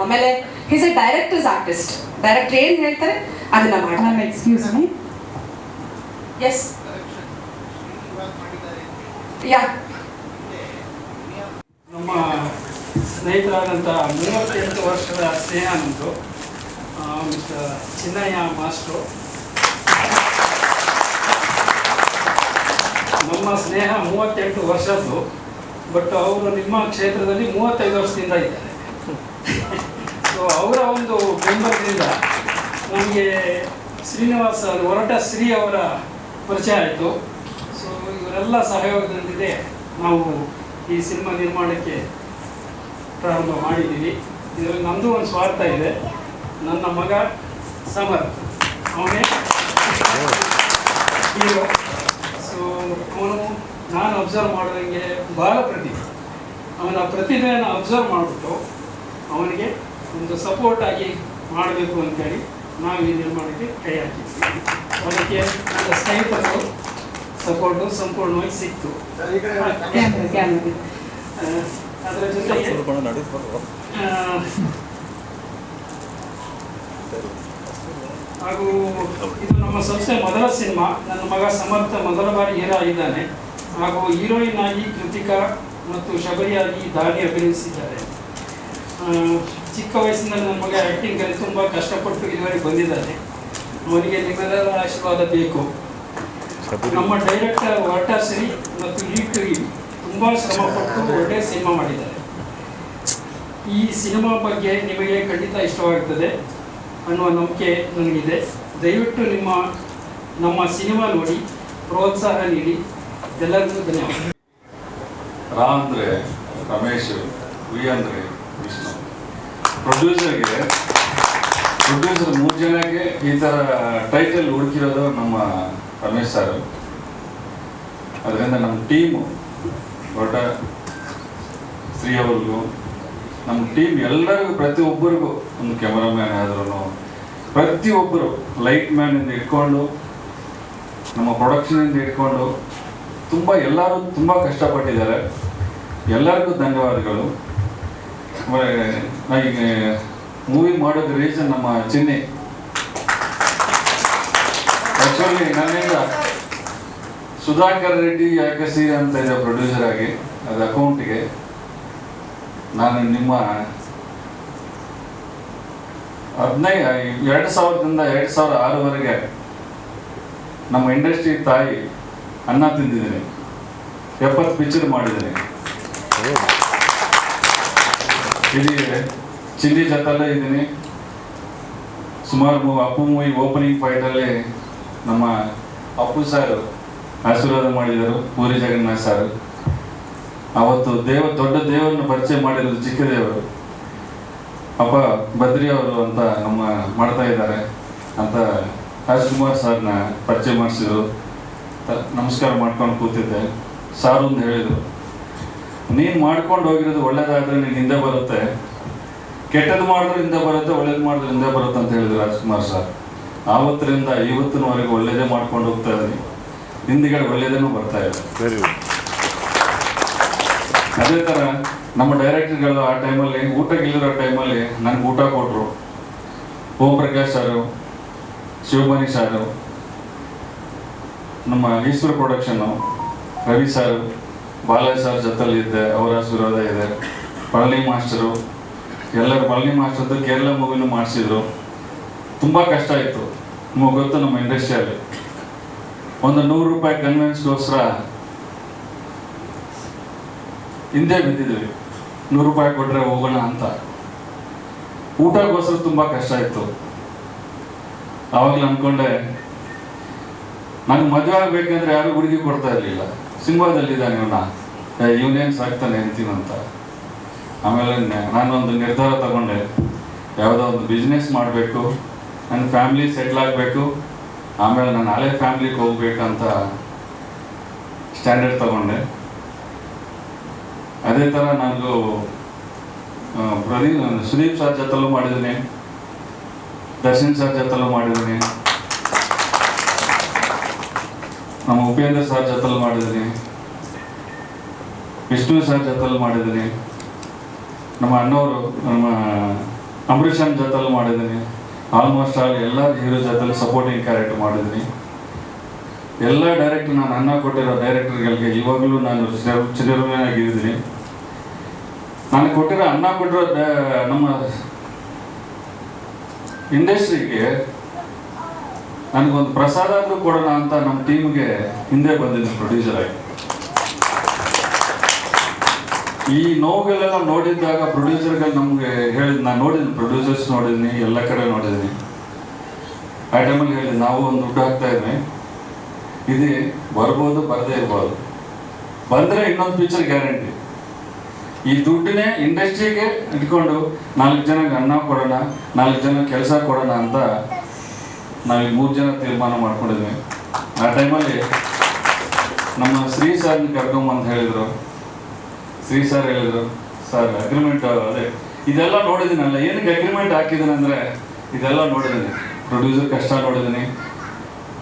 ಆಮೇಲೆ is a director's artist. Director ಏನು ಹೇಳ್ತಾರೆ ಅದನ್ನ ಮಾಡ್ತಾರೆ. ಎಕ್ಸ್ಕ್ಯೂಸ್ ಮೀ, ಎಸ್ ಯಾ ನಮ್ಮ ಸ್ನೇಹಿತರಾದಂಥ 38 ವರ್ಷದ ಸ್ನೇಹ ನಮ್ಮದು. Mister Chinnaiah master. ನಮ್ಮ ಸ್ನೇಹ 38 ವರ್ಷದ್ದು, ಬಟ್ ಅವರು ನಿಮ್ಮ ಕ್ಷೇತ್ರದಲ್ಲಿ 35 ವರ್ಷದಿಂದ ಇದ್ದಾರೆ. ಸೊ ಅವರ ಒಂದು ಬೆಂಬಲದಿಂದ ನಮಗೆ ಶ್ರೀನಿವಾಸ ಹೊರಟ ಶ್ರೀ ಅವರ ಪರಿಚಯ ಆಯಿತು. ಸೊ ಇವರೆಲ್ಲ ಸಹಯೋಗದೊಂದಿಗೆ ನಾವು ಈ ಸಿನಿಮಾ ನಿರ್ಮಾಣಕ್ಕೆ ಪ್ರಾರಂಭ ಮಾಡಿದ್ದೀವಿ. ಇದರಲ್ಲಿ ನಮ್ಮದು ಒಂದು ಸ್ವಾರ್ಥ ಇದೆ. ನನ್ನ ಮಗ ಸಮರ್ಥ್, ಅವನೇ ಹೀರೋ. ಸೊ ಅವನು ನಾನು ಅಬ್ಸರ್ವ್ ಮಾಡೋದಂಗೆ ಭಾಳ ಪ್ರತಿಭೆ. ಅವನ ಪ್ರತಿಭೆಯನ್ನು ಅಬ್ಸರ್ವ್ ಮಾಡಿಬಿಟ್ಟು ಅವನಿಗೆ ಒಂದು ಸಪೋರ್ಟ್ ಆಗಿ ಮಾಡಬೇಕು ಅಂತೇಳಿ ನಾವು ಈ ನಿರ್ಮಾಣಕ್ಕೆ ಕೈ ಹಾಕಿದ್ವಿ. ಅದಕ್ಕೆ ನನ್ನ ಸ್ನೇಹಿತರು ಸಪೋರ್ಟು ಸಂಪೂರ್ಣವಾಗಿ ಸಿಕ್ತು. ಅದರ ಜೊತೆಗೆ ಹಾಗೂ ಇದು ನಮ್ಮ ಸಂಸ್ಥೆ ಮೊದಲ ಸಿನಿಮಾ. ನನ್ನ ಮಗ ಸಮರ್ಥ ಮೊದಲ ಬಾರಿ ಹೀರೋ ಆಗಿದ್ದಾನೆ. ಹಾಗೂ ಹೀರೋಯಿನ್ ಆಗಿ ಕೃತಿಕಾ ಮತ್ತು ಶಬರಿಯಾಗಿ ದಾನಿ ಅಭಿನಯಿಸಿದ್ದಾರೆ. ಚಿಕ್ಕ ವಯಸ್ಸಿನಲ್ಲಿ ನನ್ನ ಮಗ ಆ್ಯಕ್ಟಿಂಗಲ್ಲಿ ತುಂಬ ಕಷ್ಟಪಟ್ಟು ಇದುವರೆಗೆ ಬಂದಿದ್ದಾನೆ. ಅವನಿಗೆ ನಿಮ್ಮೆಲ್ಲರ ಆಶೀರ್ವಾದ ಬೇಕು. ನಮ್ಮ ಡೈರೆಕ್ಟರ್ ಹೊರಟ ಶ್ರೀ ಮತ್ತು ಈ ತುಂಬ ಶ್ರಮಪಟ್ಟು ಒಳ್ಳೆಯ ಸಿನಿಮಾ ಮಾಡಿದ್ದಾರೆ. ಈ ಸಿನಿಮಾ ಬಗ್ಗೆ ನಿಮಗೆ ಖಂಡಿತ ಇಷ್ಟವಾಗುತ್ತದೆ ಅನ್ನುವ ನಂಬಿಕೆ ನನಗಿದೆ. ದಯವಿಟ್ಟು ನಮ್ಮ ಸಿನಿಮಾ ನೋಡಿ ಪ್ರೋತ್ಸಾಹ ನೀಡಿ. ಎಲ್ಲರಿಗೂ ಧನ್ಯವಾದ. ರಾ ಅಂದರೆ ರಮೇಶ್, ವಿ ಅಂದರೆ ವಿಷ್ಣು. ಪ್ರೊಡ್ಯೂಸರ್ 3 ಜನಕ್ಕೆ ಈ ಥರ ಟೈಟಲ್ ಹುಡುಕಿರೋದು ನಮ್ಮ ರಮೇಶ್ ಸರ್. ಅದರಿಂದ ನಮ್ಮ ಟೀಮು ಹೊರಟ ಶ್ರೀ ಅವ್ರಿಗೂ, ನಮ್ಮ ಟೀಮ್ ಎಲ್ಲರಿಗೂ, ಪ್ರತಿಯೊಬ್ಬರಿಗೂ, ಒಂದು ಕ್ಯಾಮರಾಮ್ಯಾನ್ ಆದ್ರೂ ಪ್ರತಿಯೊಬ್ಬರು, ಲೈಟ್ ಮ್ಯಾನಿಂದ ಇಟ್ಕೊಂಡು ನಮ್ಮ ಪ್ರೊಡಕ್ಷನಿಂದ ಇಟ್ಕೊಂಡು ಎಲ್ಲರೂ ತುಂಬ ಕಷ್ಟಪಟ್ಟಿದ್ದಾರೆ. ಎಲ್ಲರಿಗೂ ಧನ್ಯವಾದಗಳು. ಈಗ ಮೂವಿ ಮಾಡೋದು ರೀಸನ್ ನಮ್ಮ ಚಿನ್ನಿ. ಆ್ಯಕ್ಚುಲಿ ನನ್ನಿಂದ ಸುಧಾಕರ್ ರೆಡ್ಡಿ ಯಾಕೆ ಸೀರೆ ಅಂತ ಇದೆ ಪ್ರೊಡ್ಯೂಸರ್ ಆಗಿ, ಅದು ಅಕೌಂಟಿಗೆ ನಾನು ನಿಮ್ಮ 2000ರಿಂದ 2006ವರೆಗೆ ನಮ್ಮ ಇಂಡಸ್ಟ್ರಿ ತಾಯಿ ಅನ್ನ ತಿಂದಿದ್ದೀನಿ. 70 ಪಿಕ್ಚರ್ ಮಾಡಿದ್ದೀನಿ. ಇಲ್ಲಿ ಚಿಲ್ಲಿ ಜೊತೆಲ್ಲೇ ಇದ್ದೀನಿ. ಸುಮಾರು ಅಪ್ಪು ಮೂವಿ ಓಪನಿಂಗ್ ಫೈಟಲ್ಲಿ ನಮ್ಮ ಅಪ್ಪು ಸರ್ ಆಶೀರ್ವಾದ ಮಾಡಿದರು, ಪೂರಿ ಜಗನ್ನಾಥ್ ಸರ್. ಅವತ್ತು ದೊಡ್ಡ ದೇವರನ್ನು ಪರಿಚಯ ಮಾಡಿರೋದು ಚಿಕ್ಕ ದೇವರು ಅಪ್ಪ ಬದ್ರಿ ಅವರು ಅಂತ ನಮ್ಮ ಮಾಡ್ತಾ ಇದ್ದಾರೆ ಅಂತ ರಾಜ್ಕುಮಾರ್ ಸರ್ನ ಪರಿಚಯ ಮಾಡಿಸಿದ್ರು. ನಮಸ್ಕಾರ ಮಾಡ್ಕೊಂಡು ಕೂತಿದ್ದೆ. ಸಾರು ಅಂತ ಹೇಳಿದರು, ನೀನು ಮಾಡ್ಕೊಂಡು ಹೋಗಿರೋದು ಒಳ್ಳೇದಾದ್ರೆ ನೀನು ಹಿಂದೆ ಬರುತ್ತೆ, ಕೆಟ್ಟದ್ದು ಮಾಡಿದ್ರೆ ಹಿಂದೆ ಬರುತ್ತೆ, ಒಳ್ಳೇದು ಮಾಡಿದ್ರೆ ಹಿಂದೆ ಬರುತ್ತೆ ಅಂತ ಹೇಳಿದ್ರು ರಾಜ್ಕುಮಾರ್ ಸರ್. ಆವತ್ತರಿಂದ ಇವತ್ತಿನವರೆಗೂ ಒಳ್ಳೇದೇ ಮಾಡ್ಕೊಂಡು ಹೋಗ್ತಾ ಇದ್ದೀನಿ. ಹಿಂದಿಗಡೆ ಒಳ್ಳೇದೇನೂ ಬರ್ತಾ ಇದೆ. ಅದೇ ಥರ ನಮ್ಮ ಡೈರೆಕ್ಟರ್ಗಳು ಆ ಟೈಮಲ್ಲಿ ಊಟಕ್ಕಿಲ್ಲಿರೋ ಟೈಮಲ್ಲಿ ನನಗೆ ಊಟ ಕೊಟ್ಟರು. ಓಂ ಪ್ರಕಾಶ್ ಸಾರು, ಶಿವಮಣಿ ಸಾರು, ನಮ್ಮ ಈಶ್ವರ ಪ್ರೊಡಕ್ಷನ್ನು, ರವಿ ಸಾರು, ಬಾಲಾಜಿ ಸರ್ ಜೊತೆಲಿದ್ದೆ, ಅವರ ಆಶೀರ್ವಾದ ಇದೆ. ಪಳನಿ ಮಾಸ್ಟರು ಎಲ್ಲರೂ, ಪಳನಿ ಮಾಸ್ಟರ್ದು ಕೇರಳ ಮೂವಿನೂ ಮಾಡಿಸಿದ್ರು. ತುಂಬ ಕಷ್ಟ ಇತ್ತು, ನಿಮಗೆ ಗೊತ್ತು ನಮ್ಮ ಇಂಡಸ್ಟ್ರಿಯಲ್ಲಿ. ಒಂದು 100 ರೂಪಾಯಿ ಕನ್ವೆನ್ಸ್ಗೋಸ್ಕರ ಹಿಂದೆ ಬಿದ್ದಿದ್ವಿ. 100 ರೂಪಾಯಿ ಕೊಟ್ಟರೆ ಹೋಗೋಣ ಅಂತ. ಊಟಕ್ಕೋಸ್ಕರ ತುಂಬ ಕಷ್ಟ ಇತ್ತು. ಆವಾಗಲೂ ಅಂದ್ಕೊಂಡೆ, ನನಗೆ ಮದುವೆ ಆಗಬೇಕಂದ್ರೆ ಯಾರು ಹುಡುಗಿ ಕೊಡ್ತಾ ಇರಲಿಲ್ಲ. ಸಿನಿಮಾದಲ್ಲಿದ್ದಾನೆ ಇವನೇನು ಸಾಕ್ತಾನೆ ಅಂತೀನಂತ. ಆಮೇಲೆ ನಾನೊಂದು ನಿರ್ಧಾರ ತಗೊಂಡೆ, ಯಾವುದೋ ಒಂದು ಬಿಸ್ನೆಸ್ ಮಾಡಬೇಕು, ನನ್ನ ಫ್ಯಾಮಿಲಿ ಸೆಟ್ಲ್ ಆಗಬೇಕು, ಆಮೇಲೆ ನಾನು ಹಳೆ ಫ್ಯಾಮ್ಲಿಗೆ ಹೋಗ್ಬೇಕಂತ ಸ್ಟ್ಯಾಂಡರ್ಡ್ ತಗೊಂಡೆ. ಅದೇ ಥರ ನನಗೂ ಸುದೀಪ್ ಸರ್ ಜೊತೆಲೂ ಮಾಡಿದ್ದೀನಿ, ದರ್ಶನ್ ಸರ್ ಜೊತೆಲೂ ಮಾಡಿದ್ದೀನಿ, ನಮ್ಮ ಉಪೇಂದ್ರ ಸರ್ ಜೊತೆಲೂ ಮಾಡಿದ್ದೀನಿ, ವಿಷ್ಣು ಸರ್ ಜೊತೆಲೂ ಮಾಡಿದ್ದೀನಿ. ನಮ್ಮ ಅಣ್ಣವರು ನಮ್ಮ ಅಂಬರೀಷನ್ ಜೊತೆಲಿ ಮಾಡಿದ್ದೀನಿ. ಆಲ್ಮೋಸ್ಟ್ ಆಲ್ ಎಲ್ಲ ಹೀರೋ ಜೊತೆಲಿ ಸಪೋರ್ಟಿಂಗ್ ಕ್ಯಾರೆಕ್ಟರ್ ಮಾಡಿದ್ದೀನಿ. ಎಲ್ಲ ಡೈರೆಕ್ಟರ್ ನಾನು ಅನ್ನ ಕೊಟ್ಟಿರೋ ಡೈರೆಕ್ಟರ್ಗಳಿಗೆ ಇವಾಗಲೂ ನಾನು ಚಿರಋಣಿಯಾಗಿದ್ದೀನಿ. ನಾನು ಕೊಟ್ಟಿರೋ ಅನ್ನ ಕೊಟ್ಟಿರೋ ನಮ್ಮ ಇಂಡಸ್ಟ್ರಿಗೆ ನನಗೊಂದು ಪ್ರಸಾದ ಆದರೂ ಕೊಡೋಣ ಅಂತ ನಮ್ಮ ಟೀಮ್ಗೆ ಹಿಂದೆ ಬಂದಿದ್ದೀನಿ ಪ್ರೊಡ್ಯೂಸರ್ ಆಗಿ. ಈ ನೋವುಗಳೆಲ್ಲ ನೋಡಿದ್ದಾಗ ಪ್ರೊಡ್ಯೂಸರ್ಗಳು ನಮಗೆ ಹೇಳಿದ್, ನಾನು ನೋಡಿದ್ದೀನಿ, ಪ್ರೊಡ್ಯೂಸರ್ಸ್ ನೋಡಿದ್ದೀನಿ, ಎಲ್ಲ ಕಡೆ ನೋಡಿದ್ದೀನಿ. ಆ ಟೈಮಲ್ಲಿ ಹೇಳಿದ್ದು ನಾವು ಒಂದು ದುಡ್ಡು ಹಾಕ್ತಾ ಇದ್ವಿ, ಇದು ಬರ್ಬೋದು ಬರದೇ ಇರ್ಬೋದು, ಬಂದರೆ ಇನ್ನೊಂದು ಪಿಕ್ಚರ್ ಗ್ಯಾರಂಟಿ. ಈ ದುಡ್ಡನ್ನೇ ಇಂಡಸ್ಟ್ರಿಗೆ ಇಟ್ಕೊಂಡು 4 ಜನಕ್ಕೆ ಅನ್ನ ಕೊಡೋಣ, 4 ಜನ ಕೆಲಸ ಕೊಡೋಣ ಅಂತ ನಾವೀಗ 3 ಜನ ತೀರ್ಮಾನ ಮಾಡ್ಕೊಂಡಿದ್ವಿ. ಆ ಟೈಮಲ್ಲಿ ನಮ್ಮ ಶ್ರೀ ಸರ್ನ ಕರ್ಕೊಂಬಂದು ಹೇಳಿದರು. ಶ್ರೀ ಸರ್ ಹೇಳಿದರು, ಸರ್ ಅಗ್ರಿಮೆಂಟ್ ಅದೇ ಇದೆಲ್ಲ ನೋಡಿದ್ದೀನಲ್ಲ, ಏನಕ್ಕೆ ಅಗ್ರಿಮೆಂಟ್ ಹಾಕಿದ್ದೀನಿ ಅಂದರೆ ಇದೆಲ್ಲ ನೋಡಿದ್ದೀನಿ, ಪ್ರೊಡ್ಯೂಸರ್ ಕಷ್ಟ ನೋಡಿದ್ದೀನಿ,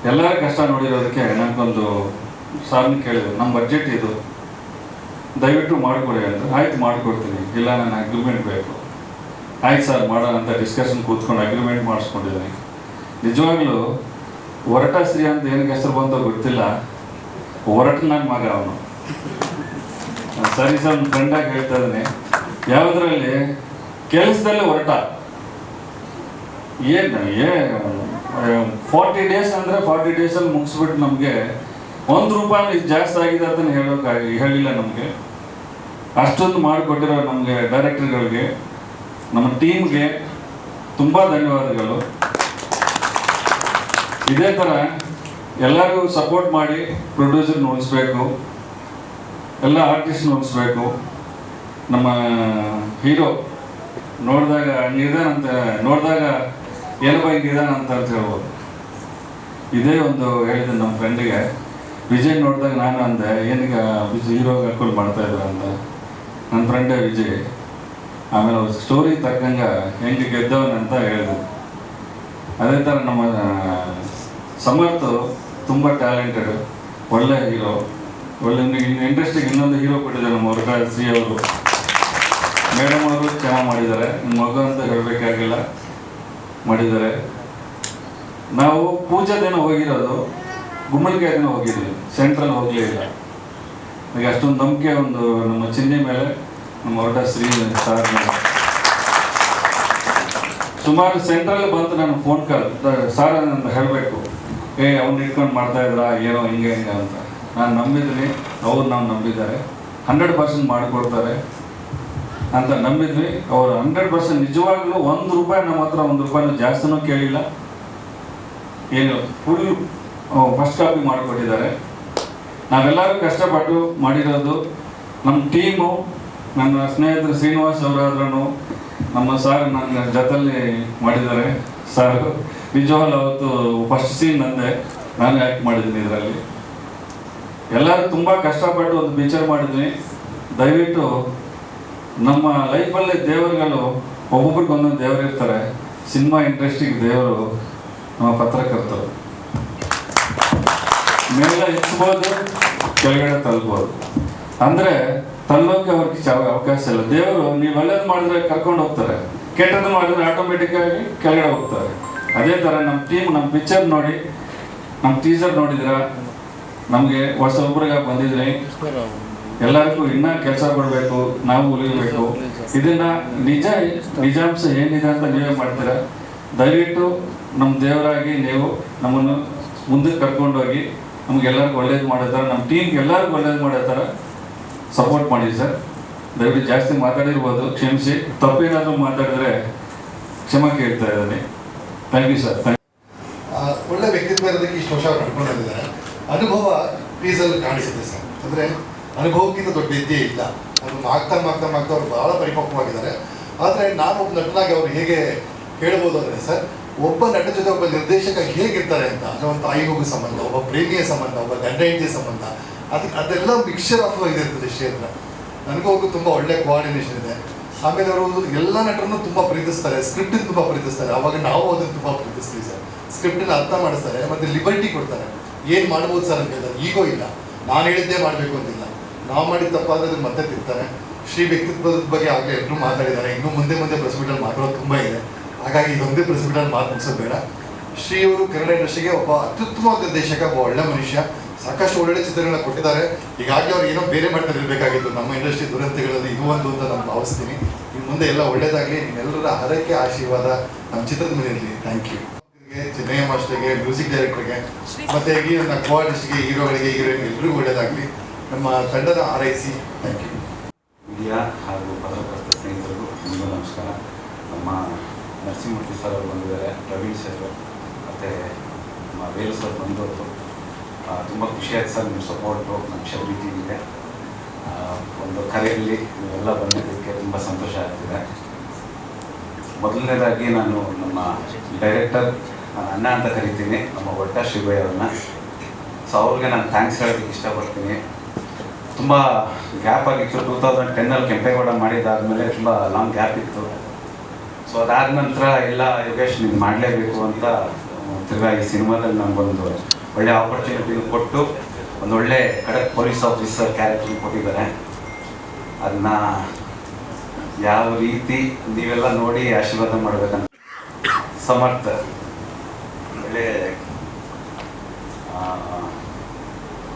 ಎಲ್ಲರ ಕಷ್ಟ ನೋಡಿರೋದಕ್ಕೆ ನನಗೊಂದು ಸಾರ್ನ ಕೇಳಿದೆ, ನಮ್ಮ ಬಡ್ಜೆಟ್ ಇದು, ದಯವಿಟ್ಟು ಮಾಡಿಕೊಡಿ ಅಂತ. ಆಯ್ತು ಮಾಡಿಕೊಡ್ತೀನಿ, ಇಲ್ಲ ನಾನು ಅಗ್ರಿಮೆಂಟ್ ಬೇಕು. ಆಯ್ತು ಸರ್ ಮಾಡೋಣ ಅಂತ ಡಿಸ್ಕಷನ್ ಕೂತ್ಕೊಂಡು ಅಗ್ರಿಮೆಂಟ್ ಮಾಡಿಸ್ಕೊಂಡಿದ್ದೀನಿ. ನಿಜವಾಗ್ಲೂ ಹೊರಟ ಶ್ರೀ ಅಂತ ಏನಕ್ಕೆ ಹೆಸರು ಬಂತೋ ಗೊತ್ತಿಲ್ಲ, ಹೊರಟ ನನ್ನ ಮಗ ಅವನು. ಸರಿ ಸರ್, ಒಂದು ಫ್ರೆಂಡಾಗಿ ಹೇಳ್ತಾ ಇದ್ದೀನಿ, ಯಾವುದರಲ್ಲಿ ಕೆಲಸದಲ್ಲಿ ಹೊರಟ ಏನು 40 ಡೇಸ್ ಅಂದರೆ 40 ಡೇಸಲ್ಲಿ ಮುಗಿಸ್ಬಿಟ್ಟು ನಮಗೆ 1 ರೂಪಾಯಿ ಜಾಸ್ತಿ ಆಗಿದೆ ಅಂತ ಹೇಳಿಲ್ಲ ನಮಗೆ. ಅಷ್ಟೊಂದು ಮಾಡಿಕೊಟ್ಟಿರೋ ನಮಗೆ ಡೈರೆಕ್ಟರ್ಗಳಿಗೆ, ನಮ್ಮ ಟೀಮ್ಗೆ ತುಂಬ ಧನ್ಯವಾದಗಳು. ಇದೇ ಥರ ಎಲ್ಲರಿಗೂ ಸಪೋರ್ಟ್ ಮಾಡಿ ಪ್ರೊಡ್ಯೂಸರ್ನ ಉಳಿಸ್ಬೇಕು, ಎಲ್ಲ ಆರ್ಟಿಸ್ಟ್ನ ಉಳಿಸ್ಬೇಕು. ನಮ್ಮ ಹೀರೋ ನೋಡಿದಾಗ ನಿಧಾನ ಅಂತ, ನೋಡಿದಾಗ ಏನೋ ಬೈ ನಿಧಾನ ಅಂತ ಹೇಳ್ಬೋದು. ಇದೇ ಒಂದು ಹೇಳಿದೆ ನಮ್ಮ ಫ್ರೆಂಡಿಗೆ, ವಿಜಯ್ ನೋಡಿದಾಗ ನಾನು ಅಂದೆ, ಏನೀಗ ಹೀರೋಗೆ ಹಾಕೊಂಡು ಮಾಡ್ತಾ ಇದ್ರು ಅಂತ. ನನ್ನ ಫ್ರೆಂಡೇ ವಿಜಯ್. ಆಮೇಲೆ ಅವ್ರ ಸ್ಟೋರಿ ತಕ್ಕಂಗೆ ಹೆಂಗೆ ಗೆದ್ದವನಂತ ಹೇಳಿದ್ರು. ಅದೇ ಥರ ನಮ್ಮ ಸಮರ್ಥ ತುಂಬ ಟ್ಯಾಲೆಂಟೆಡ್, ಒಳ್ಳೆ ಹೀರೋ, ಒಳ್ಳೆ ಇಂಡಸ್ಟ್ರಿಗೆ ಇನ್ನೊಂದು ಹೀರೋ ಕೊಟ್ಟಿದ್ದಾರೆ ನಮ್ಮ ಹೊರಟ ಶ್ರೀ ಅವರು. ಮೇಡಮ್ ಅವರು ಚೆನ್ನಾಗಿ ಮಾಡಿದ್ದಾರೆ, ನಿಮ್ಮ ಮಗು ಅಂತ ಹೇಳಬೇಕಾಗಿಲ್ಲ, ಮಾಡಿದ್ದಾರೆ. ನಾವು ಪೂಜಾ ದಿನ ಹೋಗಿರೋದು, ಗುಮ್ಮಲ್ಕಾಯಿ ದಿನ ಹೋಗಿದ್ವಿ, ಸೆಂಟ್ರಲ್ ಹೋಗಲೇ ಇಲ್ಲ. ಈಗ ಅಷ್ಟೊಂದು ನಂಬಿಕೆ ಒಂದು ನಮ್ಮ ಚಿಹ್ನೆ ಮೇಲೆ, ನಮ್ಮ ಹೊರಟ ಶ್ರೀ ಸಾರ್ ಮೇಲೆ ಸುಮಾರು ಸೆಂಟ್ರಲ್ ಬಂತು. ನಾನು ಫೋನ್ ಕಾಲ್, ಸಾರ್ ಅಂತ ಹೇಳಬೇಕು, ಅವ್ನು ಇಟ್ಕೊಂಡು ಮಾಡ್ತಾ ಇದ್ರ ಏನೋ ಹಿಂಗೆ ಹಿಂಗೆ ಅಂತ. ನಾನು ನಂಬಿದ್ದೀನಿ, ಅವ್ರು ನಾವು ನಂಬಿದ್ದಾರೆ, 100% ಮಾಡಿಕೊಡ್ತಾರೆ ಅಂತ ನಂಬಿದ್ವಿ. ಅವರು 100% ನಿಜವಾಗ್ಲೂ 1 ರೂಪಾಯಿ ನಮ್ಮ ಹತ್ರ 1 ರೂಪಾಯಿನೂ ಜಾಸ್ತಿನೂ ಕೇಳಿಲ್ಲ, ಏನು ಫುಲ್ ಫಸ್ಟ್ ಕಾಪಿ ಮಾಡಿಕೊಟ್ಟಿದ್ದಾರೆ. ನಾವೆಲ್ಲರೂ ಕಷ್ಟಪಟ್ಟು ಮಾಡಿರೋದು. ನಮ್ಮ ಟೀಮು, ನನ್ನ ಸ್ನೇಹಿತರು ಶ್ರೀನಿವಾಸ್ ಅವರಾದ್ರೂ, ನಮ್ಮ ಸಾರ್ ನನ್ನ ಜೊತೆಲಿ ಮಾಡಿದ್ದಾರೆ. ಸಾರ್ ನಿಜವಾಗ್ಲೂ ಅವತ್ತು ಫಸ್ಟ್ ಸೀನ್ ಅಂದೆ, ನಾನು ಆ್ಯಕ್ಟ್ ಮಾಡಿದ್ದೀನಿ ಇದರಲ್ಲಿ. ಎಲ್ಲರೂ ತುಂಬ ಕಷ್ಟಪಟ್ಟು ಒಂದು ಪಿಕ್ಚರ್ ಮಾಡಿದ್ವಿ. ದಯವಿಟ್ಟು ನಮ್ಮ ಲೈಫಲ್ಲಿ ದೇವರುಗಳು ಒಬ್ಬೊಬ್ರಿಗೆ ಒಂದೊಂದು ದೇವರು ಇರ್ತಾರೆ. ಸಿನಿಮಾ ಇಂಡಸ್ಟ್ರಿಗೆ ದೇವರು ನಮ್ಮ ಪತ್ರಕರ್ತರು. ಮೇಲೆ ಎತ್ಬೋದು, ಕೆಳಗಡೆ ತಲುಬೋದು, ಅಂದರೆ ತಲ್ಲೋಕೆ ಅವ್ರಿಗೆ ಅವಕಾಶ ಇಲ್ಲ. ದೇವರು ನೀವು ಒಳ್ಳೇದು ಮಾಡಿದ್ರೆ ಕರ್ಕೊಂಡು ಹೋಗ್ತಾರೆ, ಕೆಟ್ಟದ್ದು ಮಾಡಿದ್ರೆ ಆಟೋಮೆಟಿಕ್ಕಾಗಿ ಕೆಳಗಡೆ ಹೋಗ್ತಾರೆ. ಅದೇ ಥರ ನಮ್ಮ ಟೀಮ್, ನಮ್ಮ ಪಿಕ್ಚರ್ ನೋಡಿ, ನಮ್ಮ ಟೀಸರ್ ನೋಡಿದ್ರ, ನಮಗೆ ಹೊಸೊಬ್ಬರಿಗೆ ಬಂದಿದ್ರಿ, ಎಲ್ಲರಿಗೂ ಇನ್ನೂ ಕೆಲಸ ಕೊಡಬೇಕು, ನಾವು ಉಳಿಬೇಕು. ಇದನ್ನು ನಿಜಾಂಶ ಏನಿದೆ ಅಂತ ನೀವೇ ಮಾಡ್ತೀರ. ದಯವಿಟ್ಟು ನಮ್ಮ ದೇವರಾಗಿ ನೀವು ನಮ್ಮನ್ನು ಮುಂದಕ್ಕೆ ಕರ್ಕೊಂಡೋಗಿ ನಮಗೆಲ್ಲರಿಗೂ ಒಳ್ಳೇದು ಮಾಡೋ ಥರ, ನಮ್ಮ ಟೀಮ್ಗೆ ಎಲ್ಲರಿಗೂ ಒಳ್ಳೇದು ಮಾಡೋ ಥರ ಸಪೋರ್ಟ್ ಮಾಡಿ ಸರ್. ದಯವಿಟ್ಟು ಜಾಸ್ತಿ ಮಾತಾಡಿರ್ಬೋದು, ಕ್ಷಮಿಸಿ. ತಪ್ಪೇನಾದರೂ ಮಾತಾಡಿದ್ರೆ ಕ್ಷಮೆ ಕೇಳ್ತಾ ಇದ್ದೀನಿ. Thank you sir. ಒಳ್ಳೆ ವ್ಯಕ್ತಿತ್ವ ಇರೋದಕ್ಕೆ ಇಷ್ಟು ವರ್ಷ ಕಟ್ಕೊಂಡಿದ್ದಾರೆ. ಅನುಭವ ಟೀಸಲ್ಲಿ ಕಾಣಿಸುತ್ತೆ ಸರ್. ಅಂದರೆ ಅನುಭವಕ್ಕಿಂತ ದೊಡ್ಡ ವಿದ್ಯೆ ಇಲ್ಲ. ಅದನ್ನು ಆಗ್ತಾ ಅವ್ರು ಬಹಳ ಪರಿಪಕ್ವವಾಗಿದ್ದಾರೆ. ಆದರೆ ನಾನು ಒಬ್ಬ ನಟನಾಗಿ ಅವ್ರು ಹೇಗೆ ಹೇಳ್ಬೋದು ಅಂದರೆ ಸರ್, ಒಬ್ಬ ನಟ ಜೊತೆ ಒಬ್ಬ ನಿರ್ದೇಶಕ ಹೇಗಿರ್ತಾರೆ ಅಂತ, ಅಂದರೆ ಒಂದು ತಾಯಿ ಮಗು ಸಂಬಂಧ, ಒಬ್ಬ ಪ್ರೇಮಿಯ ಸಂಬಂಧ, ಒಬ್ಬ ಗಂಡ ಹೆಂಡತಿ ಸಂಬಂಧ, ಅದೆಲ್ಲ ಮಿಕ್ಸ್ಚರ್ ಆಫ್ ಇದಿರ್ತದೆ ಕ್ಷೇತ್ರ. ನನಗೂ ಅವ್ರಿಗೂ ತುಂಬ ಒಳ್ಳೆ ಕೋಆರ್ಡಿನೇಷನ್ ಇದೆ. ಆಮೇಲೆ ಅವರು ಎಲ್ಲ ನಟರನ್ನು ತುಂಬ ಪ್ರೀತಿಸ್ತಾರೆ, ಸ್ಕ್ರಿಪ್ಟನ್ನು ತುಂಬ ಪ್ರೀತಿಸ್ತಾರೆ. ಅವಾಗ ನಾವು ಅದನ್ನು ತುಂಬ ಪ್ರೀತಿಸ್ತೀವಿ ಸರ್. ಸ್ಕ್ರಿಪ್ಟನ್ನು ಅರ್ಥ ಮಾಡಿಸ್ತಾರೆ, ಮತ್ತು ಲಿಬರ್ಟಿ ಕೊಡ್ತಾರೆ. ಏನು ಮಾಡ್ಬೋದು ಸರ್ ಅಂತ ಹೇಳ್ತಾರೆ. ಈಗೋ ಇಲ್ಲ, ನಾನು ಹೇಳಿದ್ದೇ ಮಾಡಬೇಕು ಅಂತಿಲ್ಲ. ನಾವು ಮಾಡಿದ ತಪ್ಪಾದ್ರೆ ಅದನ್ನು ಮತ್ತೆ ತಿರ್ತಾರೆ. ಶ್ರೀ ವ್ಯಕ್ತಿತ್ವದ ಬಗ್ಗೆ ಆಗಲೇ ಎಲ್ಲರೂ ಮಾತಾಡಿದ್ದಾರೆ. ಇನ್ನು ಮುಂದೆ ಪ್ರೆಸ್ ಮೀಟಲ್ಲಿ ಮಾತಾಡೋದು ತುಂಬ ಇದೆ. ಹಾಗಾಗಿ ಇದೊಂದೇ ಪ್ರೆಸ್ ಮೀಟಲ್ಲಿ ಮಾತು ಮುಗಿಸೋದು ಬೇಡ. ಶ್ರೀ ಅವರು ಕನ್ನಡ ಇಂಡಸ್ಟ್ರಿಗೆ ಒಬ್ಬ ಅತ್ಯುತ್ತಮವಾದ ನಿರ್ದೇಶಕ, ಒಬ್ಬ ಒಳ್ಳೆ ಮನುಷ್ಯ, ಸಾಕಷ್ಟು ಒಳ್ಳೊಳ್ಳೆ ಚಿತ್ರಗಳನ್ನ ಕೊಟ್ಟಿದ್ದಾರೆ. ಹೀಗಾಗಿ ಅವ್ರು ಏನೋ ಬೇರೆ ಮಾಡ್ತಾರೆ ಇರಬೇಕಾಗಿತ್ತು. ನಮ್ಮ ಇಂಡಸ್ಟ್ರಿ ದುರಂತಗಳಲ್ಲಿ ಇದು ಒಂದು ಅಂತ ನಾನು ಭಾವಿಸ್ತೀನಿ. ಇನ್ನು ಮುಂದೆ ಎಲ್ಲ ಒಳ್ಳೇದಾಗಲಿ. ನಿಮ್ಮೆಲ್ಲರ ಹರಕೆ ಆಶೀರ್ವಾದ ನಮ್ಮ ಚಿತ್ರದ ಮೇಲೆ ಇರಲಿ. Thank you. ಚೆನ್ನಯ್ಯ ಮಾಸ್ಟರ್ಗೆ, ಮ್ಯೂಸಿಕ್ ಡೈರೆಕ್ಟರ್ಗೆ, ಮತ್ತು ಈ ನನ್ನ ಕೋಆರ್ಟಿಸ್ಟ್ಗೆ, ಹೀರೋಗಳಿಗೆ, ಹೀರೋಯಿನ್ ಎಲ್ರಿಗೂ ಒಳ್ಳೇದಾಗಲಿ. ನಮ್ಮ ತಂಡದ ಆರೈಸಿ. Thank you. ಮೀಡಿಯಾ ಹಾಗೂ ಪತ್ರಕರ್ತ ಸ್ನೇಹಿತರಿಗೂ ನಿಮಗೂ ನಮಸ್ಕಾರ. ನಮ್ಮ ನರಸಿಂಹಮೂರ್ತಿ ಸರ್ ಅವರು ಬಂದಿದ್ದಾರೆ, ಪ್ರವೀಣ್ ಸರ್ ಮತ್ತು ನಮ್ಮ ವೇಲು ಸರ್ ಬಂದವರು. ತುಂಬ ಖುಷಿಯಾಗಿ ಸರ್ ನಿಮ್ಮ ಸಪೋರ್ಟು ನಮ್ಮ ಶಬರಿ ಟಿವಿಗೆ. ಒಂದು ಕರೆಯಲ್ಲಿ ನೀವೆಲ್ಲ ಬಂದಿದ್ದಕ್ಕೆ ತುಂಬ ಸಂತೋಷ ಆಗ್ತಿದೆ. ಮೊದಲನೇದಾಗಿ ನಾನು ನಮ್ಮ ಡೈರೆಕ್ಟರ್, ನಾನು ಅಣ್ಣ ಅಂತ ಕರಿತೀನಿ, ನಮ್ಮ ಒಟ್ಟ ಶ್ರೀಭಯ್ಯ ಅವ್ರನ್ನ. ಸೊ ಅವ್ರಿಗೆ ನಾನು ಥ್ಯಾಂಕ್ಸ್ ಹೇಳೋದಕ್ಕೆ ಇಷ್ಟಪಡ್ತೀನಿ. ತುಂಬ ಗ್ಯಾಪ್ ಆಗಿತ್ತು. 2010 ಕೆಂಪೇಗೌಡ ಮಾಡಿದ್ದಾದಮೇಲೆ ತುಂಬ ಲಾಂಗ್ ಗ್ಯಾಪ್ ಇತ್ತು. ಸೊ ಅದಾದ ನಂತರ ಎಲ್ಲ ಯೋಗೇಶ್ ನೀನು ಮಾಡಲೇಬೇಕು ಅಂತ ತಿರ್ಗಾ ಈ ಸಿನಿಮಾದಲ್ಲಿ ನನಗೊಂದು ಒಳ್ಳೆ ಆಪರ್ಚುನಿಟಿನ ಕೊಟ್ಟು ಒಂದೊಳ್ಳೆ ಖಡಕ್ ಪೊಲೀಸ್ ಆಫೀಸರ್ ಕ್ಯಾರೆಕ್ಟರ್ ಕೊಟ್ಟಿದ್ದಾರೆ. ಅದನ್ನ ಯಾವ ರೀತಿ ನೀವೆಲ್ಲ ನೋಡಿ ಆಶೀರ್ವಾದ ಮಾಡಬೇಕಂತ. ಸಮರ್ಥ ಒಳ್ಳೆ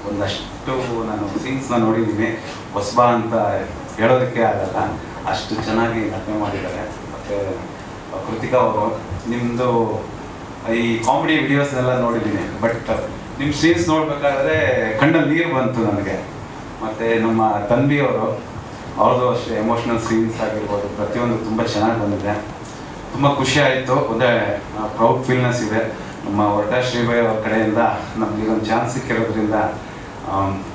ಒಂದಷ್ಟು ನಾನು ಸೀನ್ಸ್ನ ನೋಡಿದ್ದೀನಿ. ಹೊಸಬಾ ಅಂತ ಹೇಳೋದಕ್ಕೆ ಆಗಲ್ಲ, ಅಷ್ಟು ಚೆನ್ನಾಗಿ ನಟನೆ ಮಾಡಿದ್ದಾರೆ. ಮತ್ತು ಕೃತಿಕಾ ಅವರು, ನಿಮ್ಮದು ಈ ಕಾಮಿಡಿ ವಿಡಿಯೋಸ್ನೆಲ್ಲ ನೋಡಿದ್ದೀನಿ, ಬಟ್ ನಿಮ್ಮ ಸೀನ್ಸ್ ನೋಡಬೇಕಾದ್ರೆ ಕಣ್ಣಲ್ಲಿ ನೀರು ಬಂತು ನನಗೆ. ಮತ್ತು ನಮ್ಮ ತಂಬಿ ಅವರು, ಅವ್ರದ್ದು ಅಷ್ಟೇ ಎಮೋಷ್ನಲ್ ಸೀನ್ಸ್ ಆಗಿರ್ಬೋದು, ಪ್ರತಿಯೊಂದು ತುಂಬ ಚೆನ್ನಾಗಿ ಬಂದಿದೆ. ತುಂಬ ಖುಷಿ ಆಯಿತು. ಒಂದೇ ಪ್ರೌಡ್ ಫೀಲ್ನೆಸ್ ಇದೆ. ನಮ್ಮ ಒಟ್ಟ ಶ್ರೀಭಯ್ಯ ಅವ್ರ ಕಡೆಯಿಂದ ನಮಗೆ ಒಂದು ಚಾನ್ಸ್ ಸಿಕ್ಕಿರೋದ್ರಿಂದ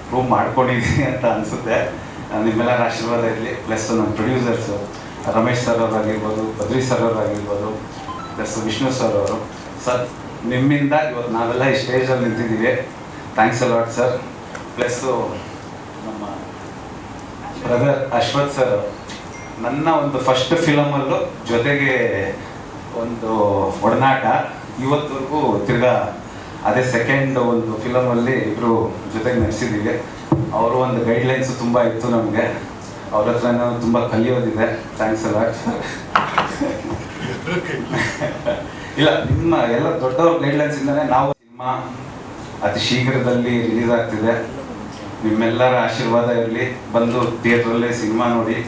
ಪ್ರೂವ್ ಮಾಡ್ಕೊಂಡಿದ್ದೀನಿ ಅಂತ ಅನಿಸುತ್ತೆ. ನಿಮ್ಮೆಲ್ಲರ ಆಶೀರ್ವಾದ ಇರಲಿ. ಪ್ಲಸ್ ನಮ್ಮ ಪ್ರೊಡ್ಯೂಸರ್ಸು ರಮೇಶ್ ಸರ್ ಅವರಾಗಿರ್ಬೋದು, ಬದ್ರಿ ಸರ್ ಅವರಾಗಿರ್ಬೋದು, ಪ್ಲಸ್ ವಿಷ್ಣು ಸರ್ ಅವರು. ಸರ್ ನಿಮ್ಮಿಂದ ಇವತ್ತು ನಾವೆಲ್ಲ ಈ ಸ್ಟೇಜಲ್ಲಿ ನಿಂತಿದ್ದೀವಿ. Thanks a lot sir. Plus ನಮ್ಮ ಬ್ರದರ್ ಅಶ್ವಥ್ ಸರ್, ನನ್ನ ಒಂದು ಫಸ್ಟ್ ಫಿಲಮಲ್ಲೂ ಜೊತೆಗೆ ಒಂದು ಒಡನಾಟ ಇವತ್ತವರೆಗೂ ತಿರ್ಗಾ ಅದೇ ಸೆಕೆಂಡ್ ಒಂದು ಫಿಲಮಲ್ಲಿ ಇಬ್ಬರು ಜೊತೆಗೆ ನಡೆಸಿದ್ದೀವಿ. ಅವರು ಒಂದು ಗೈಡ್ಲೈನ್ಸು ತುಂಬ ಇತ್ತು ನಮಗೆ. ಅವ್ರ ಹತ್ರ ತುಂಬ ಕಲಿಯೋದಿದೆ. Thanks a lot sir. ಇಲ್ಲ, ನಿಮ್ಮ ಎಲ್ಲ ದೊಡ್ಡವ್ರ ಗೈಡ್ಲೈನ್ಸಿಂದಲೇ ನಾವು ಸಿನಿಮಾ ಅತಿ ಶೀಘ್ರದಲ್ಲಿ ರಿಲೀಸ್ ಆಗ್ತಿದೆ. ನಿಮ್ಮೆಲ್ಲರ ಆಶೀರ್ವಾದ ಇರಲಿ. ಬಂದು ಥಿಯೇಟ್ರಲ್ಲೇ ಸಿನಿಮಾ ನೋಡಿ.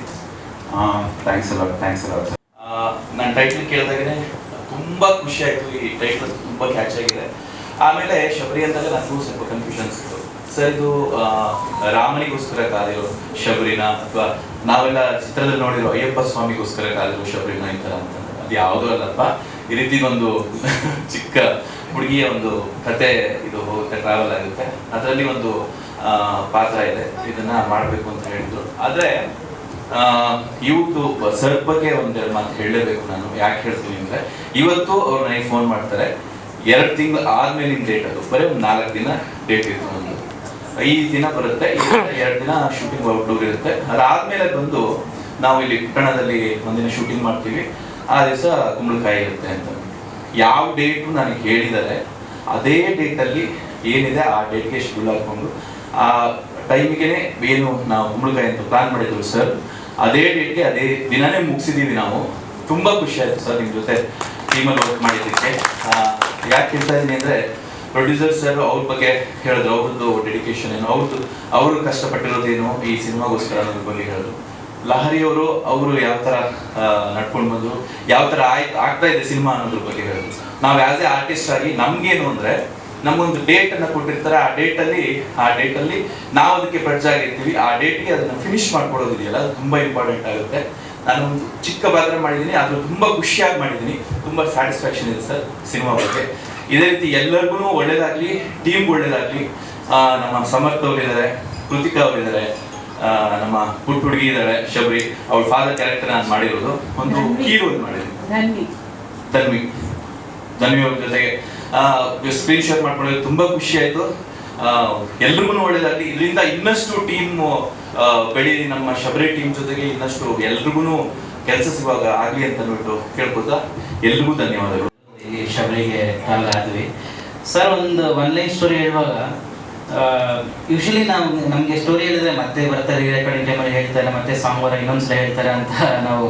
Thanks a lot. Thanks a lot sir. ನಾನು ಟೈಟಲ್ ಕೇಳಿದಾಗೇ ತುಂಬ ಖುಷಿ ಆಯಿತು. ಈ ಟೈಟಲ್ ತುಂಬ ಕ್ಯಾಚ್ ಆಗಿದೆ. ಆಮೇಲೆ ಶಬರಿ ಅಂದಾಗ ನನಗೂ ಸ್ವಲ್ಪ ಕನ್ಫ್ಯೂಷನ್ಸ್ ಇತ್ತು. ಸರ್, ಇದು ರಾಮನಿಗೋಸ್ಕರ ಕಾದಿರೋ ಶಬರಿನ, ಅಥವಾ ನಾವೆಲ್ಲ ಚಿತ್ರದಲ್ಲಿ ನೋಡಿರೋ ಅಯ್ಯಪ್ಪ ಸ್ವಾಮಿಗೋಸ್ಕರ ಕಾದಿರೋ ಶಬರಿನ ಈ ಥರ ಅಂತ? ಅದು ಯಾವುದೂ ಅಲ್ಲಪ್ಪ. ಈ ರೀತಿ ಒಂದು ಚಿಕ್ಕ ಹುಡುಗಿಯ ಒಂದು ಕತೆ ಇದು ಹೋಗುತ್ತೆ, ಟ್ರಾವೆಲ್ ಆಗುತ್ತೆ. ಅದರಲ್ಲಿ ಒಂದು ಪಾತ್ರ ಇದೆ, ಇದನ್ನ ಮಾಡಬೇಕು ಅಂತ ಹೇಳಿದ್ರು. ಆದರೆ ಇವತ್ತು ಸರ್ ಬಗ್ಗೆ ಒಂದೆರಡು ಮಾತು ಹೇಳಲೇಬೇಕು ನಾನು. ಯಾಕೆ ಹೇಳ್ತೀನಿ ಅಂದರೆ, ಇವತ್ತು ಅವ್ರು ನನಗೆ ಫೋನ್ ಮಾಡ್ತಾರೆ. 2 ತಿಂಗಳು ಆದ್ಮೇಲಿನ ಡೇಟ್, ಅದು ಬರೀ ಒಂದು 4 ದಿನ ಡೇಟ್ ಇತ್ತು. ಒಂದು 5 ದಿನ ಬರುತ್ತೆ, 2 ದಿನ ಶೂಟಿಂಗ್ ಔಟ್ಡೋರ್ ಇರುತ್ತೆ. ಅದಾದ್ಮೇಲೆ ಬಂದು ನಾವು ಇಲ್ಲಿ ಪಟ್ಟಣದಲ್ಲಿ ಒಂದಿನ ಶೂಟಿಂಗ್ ಮಾಡ್ತೀವಿ, ಆ ದಿವಸ ಕುಂಬಳಕಾಯಿ ಇರುತ್ತೆ ಅಂತ. ಯಾವ ಡೇಟು ನನಗೆ ಹೇಳಿದ್ದಾರೆ, ಅದೇ ಡೇಟಲ್ಲಿ ಏನಿದೆ ಆ ಡೇಟ್ಗೆ ಶೆಡ್ಯೂಲ್ ಹಾಕೊಂಡು ಆ ಟೈಮಿಗೆ ಏನು ನಾವು ಕುಂಬಳಕಾಯಿ ಅಂತ ಪ್ಲಾನ್ ಮಾಡಿದ್ರು ಸರ್, ಅದೇ ಡೇಟ್ಗೆ ಅದೇ ದಿನನೇ ಮುಗಿಸಿದ್ದೀವಿ ನಾವು. ತುಂಬ ಖುಷಿ ಆಯಿತು ಸರ್ ನಿಮ್ಮ ಜೊತೆ ಟೀಮಲ್ಲಿ ವರ್ಕ್ ಮಾಡಿದ್ದಕ್ಕೆ. ಯಾಕೆ ಹೇಳ್ತಾ ಇದ್ದೀನಿ ಅಂದರೆ, ಪ್ರೊಡ್ಯೂಸರ್ ಸರ್ ಅವ್ರ ಬಗ್ಗೆ ಹೇಳಿದ್ರು, ಅವ್ರದ್ದು ಡೆಡಿಕೇಶನ್ ಏನು, ಅವರು ಕಷ್ಟಪಟ್ಟಿರೋದೇನು ಈ ಸಿನಿಮಾಗೋಸ್ಕರ ಅನ್ನೋದ್ರ ಬಗ್ಗೆ ಹೇಳಿದ್ರು. ಲಹರಿಯವರು ಅವರು ಯಾವ ಥರ ನಡ್ಕೊಂಡು ಬಂದರು, ಯಾವ ಥರ ಆಗ್ತಾ ಇದೆ ಸಿನಿಮಾ ಅನ್ನೋದ್ರ ಬಗ್ಗೆ ಹೇಳಿದ್ರು. ನಾವು ಆ್ಯಸ್ ಎ ಆರ್ಟಿಸ್ಟ್ ಆಗಿ ನಮಗೇನು ಅಂದರೆ, ನಮಗೊಂದು ಡೇಟನ್ನು ಕೊಟ್ಟಿರ್ತಾರೆ, ಆ ಡೇಟಲ್ಲಿ ನಾವು ಅದಕ್ಕೆ ಆಗಿರ್ತೀವಿ. ಆ ಡೇಟ್ಗೆ ಅದನ್ನು ಫಿನಿಶ್ ಮಾಡ್ಕೊಡೋದಿದೆಯಲ್ಲ, ಅದು ತುಂಬ ಇಂಪಾರ್ಟೆಂಟ್ ಆಗುತ್ತೆ. ನಾನು ಒಂದು ಚಿಕ್ಕ ಪಾತ್ರ ಮಾಡಿದ್ದೀನಿ, ಆದರೂ ತುಂಬ ಖುಷಿಯಾಗಿ ಮಾಡಿದ್ದೀನಿ. ತುಂಬ ಸ್ಯಾಟಿಸ್ಫ್ಯಾಕ್ಷನ್ ಇದೆ ಸರ್ ಸಿನಿಮಾ ಬಗ್ಗೆ. ಇದೇ ರೀತಿ ಎಲ್ಲರಿಗೂ ಒಳ್ಳೇದಾಗಲಿ, ಟೀಮ್ಗೆ ಒಳ್ಳೇದಾಗಲಿ. ನಮ್ಮ ಸಮರ್ಥ ಅವರಿದ್ದಾರೆ, ಕೃತಿಕಾ ಅವರಿದ್ದಾರೆ, ನಮ್ಮ ಪುಟ್ಟ ಹುಡುಗಿ ಇದ್ದಾಳೆ ಶಬರಿ, ಅವಳ ಫಾದರ್ ಕ್ಯಾರೆಕ್ಟರ್ ನಾನು ಮಾಡಿರೋದು. ಒಂದು ಹೀರೋ ಮಾಡಿದ್ದೀನಿ, ಧನ್ವಿ ಅವ್ರ ಜೊತೆಗೆ ಸ್ಕ್ರೀನ್ ಶೇರ್ ಮಾಡ್ಕೊಳ್ಳೋದು ತುಂಬ ಖುಷಿ ಆಯಿತು. ಎಲ್ರಿಗೂ ಒಳ್ಳೇದಾಗಲಿ. ಇದರಿಂದ ಇನ್ನಷ್ಟು ಟೀಮ್ ಬೆಳೀಲಿ, ನಮ್ಮ ಶಬರಿ ಟೀಮ್ ಜೊತೆಗೆ ಇನ್ನಷ್ಟು ಎಲ್ರಿಗೂ ಕೆಲಸ ಸಿಗುವಾಗ ಆಗಲಿ ಅಂತ ಅಂದ್ಬಿಟ್ಟು ಕೇಳ್ಕೊತಾ ಎಲ್ರಿಗೂ ಧನ್ಯವಾದಗಳು. ಈ ಶಬರಿಗೆ ಕಾಲ್ ಆದ್ವಿ ಸರ್. ಒಂದು 1 ಲೈನ್ ಸ್ಟೋರಿ ಹೇಳುವಾಗ, ಯೂಶಲಿ ನಮಗೆ ಸ್ಟೋರಿ ಹೇಳಿದ್ರೆ ಮತ್ತೆ ಬರ್ತಾರೆ ರೆಕಾರ್ಡಿಂಗ್ ಟೈಮಲ್ಲಿ ಹೇಳ್ತಾರೆ ಮತ್ತೆ ಸಾಂಗ್ ಇನ್ನೊಂದ್ಸಲ ಹೇಳ್ತಾರೆ ಅಂತ ನಾವು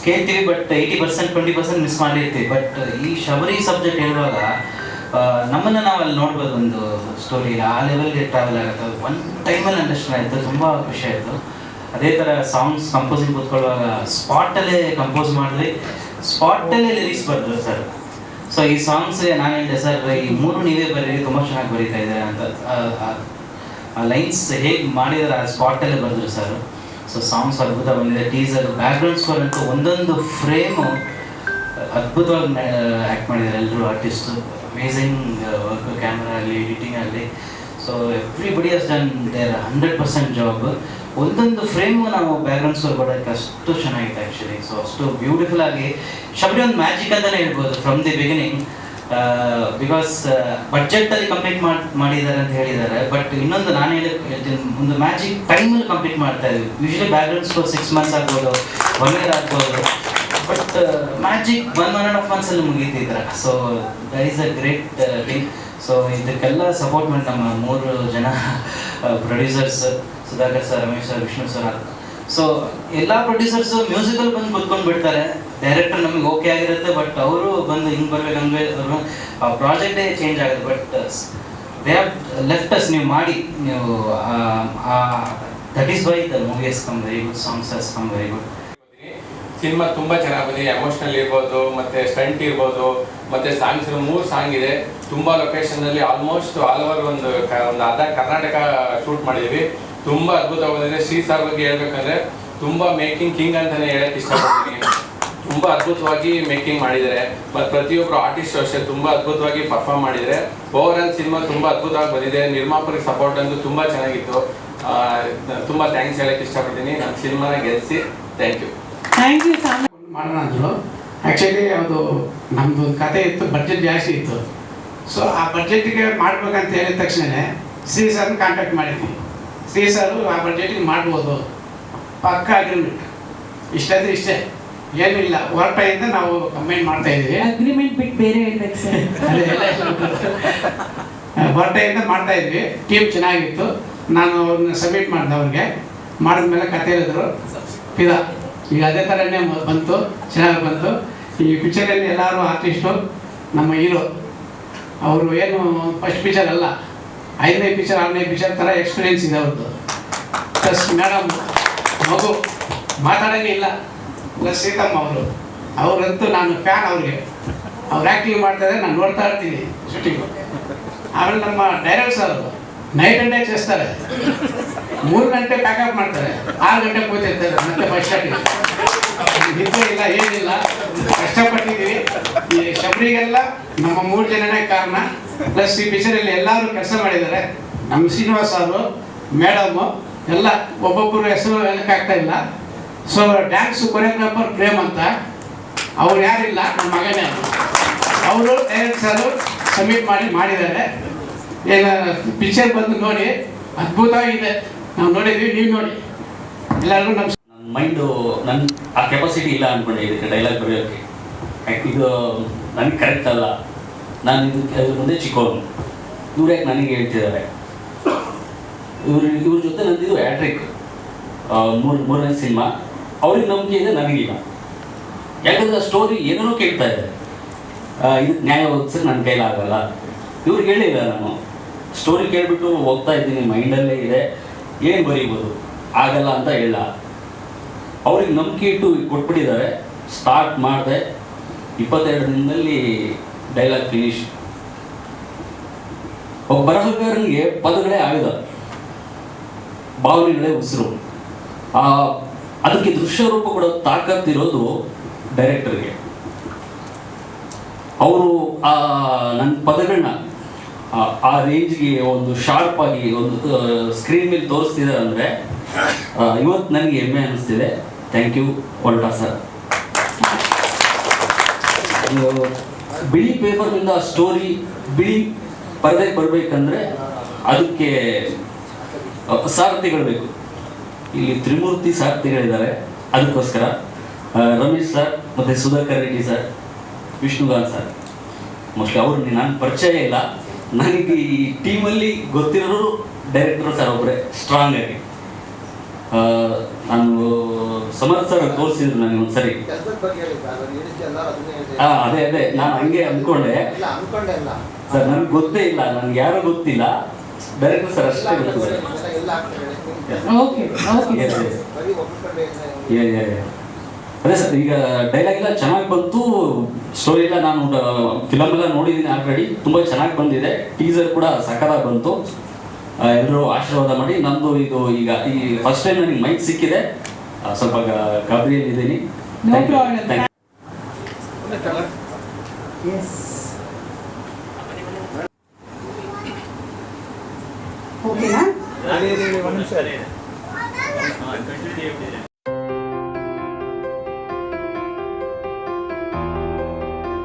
ಕೇಳ್ತೀವಿ. ಬಟ್ 80% 20% ಮಿಸ್ ಮಾಡಿರ್ತೀವಿ. ಬಟ್ ಈ ಶಬರಿ ಸಬ್ಜೆಕ್ಟ್ ಹೇಳುವಾಗ ನಮ್ಮನ್ನು ನಾವು ಅಲ್ಲಿ ನೋಡ್ಬೋದು. ಒಂದು ಸ್ಟೋರಿ ಆ ಲೆವೆಲ್ಗೆ ಟ್ರಾವೆಲ್ ಆಗುತ್ತೆ. ಒನ್ ಟೈಮಲ್ಲಿ ಅಂಡರ್ಸ್ಟ್ಯಾಂಡ್ ಆಯಿತು, ತುಂಬ ಖುಷಿ ಆಯಿತು. ಅದೇ ಥರ ಸಾಂಗ್ಸ್ ಕಂಪೋಸಿಂಗ್ ಕೂತ್ಕೊಳ್ಳುವಾಗ ಸ್ಪಾಟಲ್ಲೇ ಕಂಪೋಸ್ ಮಾಡಿದ್ವಿ, ಸ್ಪಾಟಲ್ಲೇ ಲಿರಿಕ್ಸ್ ಬರೆದ್ರು ಸರ್. ಸೊ ಈ ಸಾಂಗ್ಸ್ಗೆ ನಾನು ಹೇಳಿದೆ ಸರ್, ಈ 3 ನೀವೇ ಬರೀರಿ, ತುಂಬ ಚೆನ್ನಾಗಿ ಬರೀತಾ ಇದ್ದಾರೆ ಅಂತ. ಆ ಲೈನ್ಸ್ ಹೇಗೆ ಮಾಡಿದ್ದಾರೆ ಆ ಸ್ಪಾಟಲ್ಲೇ ಬರೆದ್ರು ಸರ್. ಸೊ ಸಾಂಗ್ಸ್ ಅದ್ಭುತ ಬಂದಿದೆ. ಟೀಸರ್, ಬ್ಯಾಕ್ಗ್ರೌಂಡ್ ಸ್ಕೋರ್ ಅಂತೂ ಒಂದೊಂದು ಫ್ರೇಮು ಅದ್ಭುತವಾಗಿ ಆ್ಯಕ್ಟ್ ಮಾಡಿದ್ದಾರೆ ಎಲ್ಲರೂ ಆರ್ಟಿಸ್ಟು. ಅಮೇಝಿಂಗ್ ವರ್ಕ್, ಕ್ಯಾಮ್ರಾ ಆಗಲಿ, ಎಡಿಟಿಂಗ್ ಆಗಲಿ. So everybody has done their 100% job. ಒಂದೊಂದು ಫ್ರೇಮು ನಾವು ಬ್ಯಾಕ್ಗ್ರೌಂಡ್ ಸ್ಕೋರ್ ಕೊಡೋಕ್ಕೆ ಅಷ್ಟು ಚೆನ್ನಾಗಿದೆ ಆ್ಯಕ್ಚುಲಿ. ಸೊ ಅಷ್ಟು ಬ್ಯೂಟಿಫುಲ್ ಆಗಿ ಶಬರಿ ಒಂದು ಮ್ಯಾಜಿಕ್ ಅಂತಲೇ ಹೇಳ್ಬೋದು ಫ್ರಮ್ ದಿ ಬಿಗಿನಿಂಗ್. ಬಿಕಾಸ್ ಬಡ್ಜೆಟಲ್ಲಿ ಕಂಪ್ಲೀಟ್ ಮಾಡಿದ್ದಾರೆ ಅಂತ ಹೇಳಿದ್ದಾರೆ. ಬಟ್ ಇನ್ನೊಂದು ನಾನು ಹೇಳ್ತೀನಿ, ಒಂದು ಮ್ಯಾಜಿಕ್ ಟೈಮಲ್ಲಿ ಕಂಪ್ಲೀಟ್ ಮಾಡ್ತಾ ಇದ್ವಿ. ಯೂಶಲಿ ಬ್ಯಾಕ್ಗ್ರೌಂಡ್ ಸ್ಕೋರ್ 6 months ಆಗ್ಬೋದು, 1 year ಆಗ್ಬೋದು. ಬಟ್ ಮ್ಯಾಜಿಕ್ 1.5 months ಮುಗೀತಿದ್ರ. So that is a great thing. So ಇದಕ್ಕೆಲ್ಲ ಸಪೋರ್ಟ್ ಮಾಡಿ ನಮ್ಮ 3 ಜನ producers, Sudhakar sir, Ramesh sir, Vishnu sir. So ಎಲ್ಲ ಪ್ರೊಡ್ಯೂಸರ್ಸು ಮ್ಯೂಸಿಕಲ್ ಬಂದು ಕುತ್ಕೊಂಡು ಬಿಡ್ತಾರೆ. ಡೈರೆಕ್ಟರ್ ನಮಗೆ ಓಕೆ ಆಗಿರುತ್ತೆ, ಬಟ್ ಅವರು ಬಂದು ಹಿಂಗೆ ಬರ್ಬೇಕು ಹಂಗೆ ಅವರು ಪ್ರಾಜೆಕ್ಟೇ ಚೇಂಜ್ ಆಗುತ್ತೆ. But they have left us, ನೀವು ಮಾಡಿ ನೀವು that is why the movie has come very good, songs has come very good. Cinema ತುಂಬ ಚೆನ್ನಾಗಿ ಬಂದಿದೆ. ಎಮೋಷ್ನಲ್ ಇರ್ಬೋದು, ಮತ್ತು ಸ್ಟಂಟ್ ಇರ್ಬೋದು, ಮತ್ತು ಸಾಂಗ್ಸ್ 3 ಸಾಂಗ್ ಇದೆ. ತುಂಬ ಲೊಕೇಶನ್ನಲ್ಲಿ ಆಲ್ಮೋಸ್ಟ್ ಆಲ್ ಓವರ್ ಒಂದು ಅರ್ಧ ಕರ್ನಾಟಕ ಶೂಟ್ ಮಾಡಿದ್ವಿ. ತುಂಬ ಅದ್ಭುತವಾಗಿ ಬಂದಿದೆ. ಶ್ರೀ ಸರ್ ಬಗ್ಗೆ ಹೇಳ್ಬೇಕಂದ್ರೆ ತುಂಬ ಮೇಕಿಂಗ್ ಕಿಂಗ್ ಅಂತಲೇ ಹೇಳಕ್ಕೆ ಇಷ್ಟಪಡ್ತೀನಿ. ತುಂಬ ಅದ್ಭುತವಾಗಿ ಮೇಕಿಂಗ್ ಮಾಡಿದ್ದಾರೆ. ಮತ್ತು ಪ್ರತಿಯೊಬ್ಬರು ಆರ್ಟಿಸ್ಟ್ ಅಷ್ಟೇ ತುಂಬ ಅದ್ಭುತವಾಗಿ ಪರ್ಫಾರ್ಮ್ ಮಾಡಿದ್ದಾರೆ. ಓವರ್ ಆಲ್ ಸಿನಿಮಾ ತುಂಬ ಅದ್ಭುತವಾಗಿ ಬಂದಿದೆ. ನಿರ್ಮಾಪಕರಿಗೆ ಸಪೋರ್ಟ್ ಅಂತೂ ತುಂಬ ಚೆನ್ನಾಗಿತ್ತು. ತುಂಬ ಥ್ಯಾಂಕ್ಸ್ ಹೇಳಕ್ಕೆ ಇಷ್ಟಪಡ್ತೀನಿ. ನಮ್ಮ ಸಿನಿಮಾನ ಗೆಲ್ಲಿಸಿ. Thank you. Thank you. ಮಾಡೋಣ ಅಂದರು. ಆ್ಯಕ್ಚುಲಿ ಅದು ನಮ್ಮದು ಕತೆ ಇತ್ತು, ಬಡ್ಜೆಟ್ ಜಾಸ್ತಿ ಇತ್ತು. ಸೊ ಆ ಬಡ್ಜೆಟಿಗೆ ಮಾಡ್ಬೇಕಂತ ಹೇಳಿದ ತಕ್ಷಣ ಶ್ರೀ ಸರ್ನ ಕಾಂಟ್ಯಾಕ್ಟ್ ಮಾಡಿದ್ವಿ. ಶ್ರೀ ಸರು ಆ ಬಡ್ಜೆಟಿಗೆ ಮಾಡ್ಬೋದು, ಪಕ್ಕ ಅಗ್ರಿಮೆಂಟ್ ಇಷ್ಟಾದರೆ ಇಷ್ಟೇ, ಏನಿಲ್ಲ ಹೊರಟಾಯಿಂದ ನಾವು ಕಂಬೈನ್ ಮಾಡ್ತಾ ಇದ್ದೀವಿ. ಅಗ್ರಿಮೆಂಟ್ ಬಿಟ್ಟು ಬೇರೆ ಹೇಳ್ಬೇಕು ಸರ್. ಹೊರಟಾಯಿಂದ ಮಾಡ್ತಾ ಇದ್ವಿ. ಟೀಮ್ ಚೆನ್ನಾಗಿತ್ತು. ನಾನು ಅವ್ರನ್ನ ಸಬ್ಮಿಟ್ ಮಾಡಿದೆ. ಅವ್ರಿಗೆ ಮಾಡಿದ್ಮೇಲೆ ಕತೆ ಹೇಳಿದ್ರು ಫಿದಾ. ಈಗ ಅದೇ ಥರನೇ ಬಂತು, ಚೆನ್ನಾಗಿ ಬಂತು. ಈ ಪಿಕ್ಚರಲ್ಲಿ ಎಲ್ಲರೂ ಆರ್ಟಿಸ್ಟು, ನಮ್ಮ ಹೀರೋ ಅವರು ಏನು ಫಸ್ಟ್ ಪಿಕ್ಚರ್ ಅಲ್ಲ, 5ನೇ ಪಿಕ್ಚರ್ 6ನೇ ಪಿಕ್ಚರ್ ಥರ ಎಕ್ಸ್ಪೀರಿಯೆನ್ಸ್ ಇದೆ ಅವ್ರದ್ದು. ಪ್ಲಸ್ ಮೇಡಮ್ ಮಗು ಮಾತಾಡೋಂಗೆ ಇಲ್ಲ. ಪ್ಲಸ್ ಸೀತಮ್ಮ ಅವರಂತೂ ನಾನು ಫ್ಯಾನ್ ಅವ್ರಿಗೆ. ಅವ್ರು ಆ್ಯಕ್ಟಿಂಗ್ ಮಾಡ್ತಾಯಿದ್ರೆ ನಾನು ನೋಡ್ತಾ ಇರ್ತೀನಿ ಶೂಟಿಂಗು. ಆಮೇಲೆ ನಮ್ಮ director sir night and day చేస్తారు. 3 ಗಂಟೆ ಪ್ಯಾಕಪ್ ಮಾಡ್ತಾರೆ, 6 ಗಂಟೆ ಕೂತಿರ್ತಾರೆ ಮತ್ತೆ ಫಸ್ಟ್ ಸ್ಟಾರ್ಟಿಂಗ್. ನಿದ್ದೆ ಇಲ್ಲ, ಏನಿಲ್ಲ, ಕಷ್ಟಪಟ್ಟಿದ್ದೀವಿ. ಈ ಶಬರಿಗೆಲ್ಲ ನಮ್ಮ 3 ಜನನೇ ಕಾರಣ. ಪ್ಲಸ್ ಈ ಪಿಕ್ಚರಲ್ಲಿ ಎಲ್ಲರೂ ಕೆಲಸ ಮಾಡಿದ್ದಾರೆ. ನಮ್ಮ ಶ್ರೀನಿವಾಸ್ ಅವರು, ಮೇಡಮು ಎಲ್ಲ ಒಬ್ಬೊಬ್ಬರು ಹೆಸರು ಹೇಳೋಕ್ಕಾಗ್ತಾ ಇಲ್ಲ. ಸೊ ಡ್ಯಾನ್ಸ್ ಕೊರಿಯೋಗ್ರಾಫರ್ ಪ್ರೇಮ್ ಅಂತ, ಅವ್ರು ಯಾರಿಲ್ಲ, ನಮ್ಮ ಮಗನೇ. ಅವರು ಡೈರೆಕ್ಟರ್ ಸಬ್ಮಿಟ್ ಮಾಡಿದ್ದಾರೆ. ಈಗ ಪಿಕ್ಚರ್ ಬಂದು ನೋಡಿ, ಅದ್ಭುತವಾಗಿದೆ. ನಾವು ನೋಡಿದ್ವಿ, ನೀವು ನೋಡಿ. ಎಲ್ಲರಿಗೂ ನಮ್ಮ ಮೈಂಡು ನನ್ನ ಆ ಕೆಪಾಸಿಟಿ ಇಲ್ಲ ಅಂದ್ಕೊಂಡೆ ಇದಕ್ಕೆ ಡೈಲಾಗ್ ಬರೆಯೋಕ್ಕೆ. ಇದು ನನಗೆ ಕರೆಕ್ಟ್ ಅಲ್ಲ, ನಾನು ಇದಕ್ಕೆ ಅದ್ರ ಮುಂದೆ ಚಿಕ್ಕವನು. ಇವ್ರು ಯಾಕೆ ನನಗೆ ಹೇಳ್ತಿದ್ದಾರೆ? ಇವ್ರ ಜೊತೆ ನಂದಿದ್ದು ಹ್ಯಾಟ್ರಿಕ್, 3ನೇ ಸಿನಿಮಾ. ಅವ್ರಿಗೆ ನಂಬಿಕೆ ಇದೆ, ನನಗಿಲ್ಲ. ಯಾಕಂದರೆ ಆ ಸ್ಟೋರಿ ಏನೇನೋ ಕೇಳ್ತಾ ಇದೆ. ಇದಕ್ಕೆ ನ್ಯಾಯ ಒದಗಿಸೋಕೆ ನನ್ನ ಕೈಲಾಗಲ್ಲ. ಇವ್ರಿಗೆ ಹೇಳಿಲ್ಲ. ನಾನು ಸ್ಟೋರಿ ಕೇಳಿಬಿಟ್ಟು ಹೋಗ್ತಾ ಇದ್ದೀನಿ, ಮೈಂಡಲ್ಲೇ ಇದೆ, ಏನು ಬರೀಬೋದು, ಆಗಲ್ಲ ಅಂತ ಹೇಳ. ಅವ್ರಿಗೆ ನಂಬಿಕೆ ಇಟ್ಟು ಕೊಟ್ಬಿಟ್ಟಿದ್ದಾರೆ. ಸ್ಟಾರ್ಟ್ ಮಾಡಿದೆ, 22 ದಿನದಲ್ಲಿ ಡೈಲಾಗ್ ಫಿನಿಶ್. ಒಬ್ಬ ಬರಹಗಾರನಿಗೆ ಪದಗಳೇ ಆಯುಧ, ಭಾವನೆಗಳೇ ಉಸಿರು. ಅದಕ್ಕೆ ದೃಶ್ಯ ರೂಪ ಕೊಡೋ ತಾಕತ್ತಿರೋದು ಡೈರೆಕ್ಟರ್ಗೆ. ಅವರು ನನ್ನ ಪದಗಳನ್ನ ಆ ರೇಂಜ್ಗೆ ಒಂದು ಶಾರ್ಪ್ ಆಗಿ ಒಂದು ಸ್ಕ್ರೀನ್ ಮೇಲೆ ತೋರಿಸ್ತಿದ್ದಾರೆ ಅಂದರೆ ಇವತ್ತು ನನಗೆ ಹೆಮ್ಮೆ ಅನ್ನಿಸ್ತಿದೆ. Thank you Olta sir. ಬಿಳಿ ಪೇಪರ್ನಿಂದ ಸ್ಟೋರಿ ಬಿಳಿ ಪರದೆಗೆ ಬರಬೇಕಂದ್ರೆ ಅದಕ್ಕೆ ಸಾರಥಿಗಳು ಬೇಕು. ಇಲ್ಲಿ ತ್ರಿಮೂರ್ತಿ ಸಾರಥಿಗಳಿದ್ದಾರೆ. ಅದಕ್ಕೋಸ್ಕರ ರಮೇಶ್ ಸರ್ ಮತ್ತು Sudhakar Reddy sir, Vishnukanth sir. Mostly ಅವ್ರಿಗೆ ನಾನು ಪರಿಚಯ ಇಲ್ಲ, ನನಗೆ ಈ ಟೀಮಲ್ಲಿ ಗೊತ್ತಿರೋರು ಡೈರೆಕ್ಟರ್ ಸರ್ ಒಬ್ಬರೇ ಸ್ಟ್ರಾಂಗ್ ಆಗಿ. ನಾನು ಸಮರ್ಥ ಸರ್ ತೋರಿಸಿದ್ರು ನನಗೆ ಒಂದ್ಸರಿ. ಅದೇ ನಾನು ಹಂಗೆ ಅಂದ್ಕೊಂಡೆ ಸರ್, ನನಗೆ ಗೊತ್ತೇ ಇಲ್ಲ, ನನಗೆ ಯಾರು ಗೊತ್ತಿಲ್ಲ, ಡೈರೆಕ್ಟರ್ ಸರ್ ಅಷ್ಟೇ ಗೊತ್ತಿದೆ. ಅದೇ ಸರ್, ಈಗ ಡೈಲಾಗ್ ಎಲ್ಲ ಚೆನ್ನಾಗಿ ಬಂತು, ಸ್ಟೋರಿ ಎಲ್ಲ ನಾನು ಫಿಲಮ್ ಎಲ್ಲ ನೋಡಿದ್ದೀನಿ ಆಲ್ರೆಡಿ, ತುಂಬ ಚೆನ್ನಾಗಿ ಬಂದಿದೆ. ಟೀಸರ್ ಕೂಡ ಸಖತ್ತಾಗಿ ಬಂತು. ಎಲ್ಲರೂ ಆಶೀರ್ವಾದ ಮಾಡಿ. ನಂದು ಇದು ಈಗ ಈ ಫಸ್ಟ್ ಟೈಮ್ ನನಗೆ ಮೈಕ್ ಸಿಕ್ಕಿದೆ, ಸ್ವಲ್ಪ ಗಾಬರಿಯಲ್ಲಿದ್ದೀನಿ. No problem. ಓಕೆನಾ?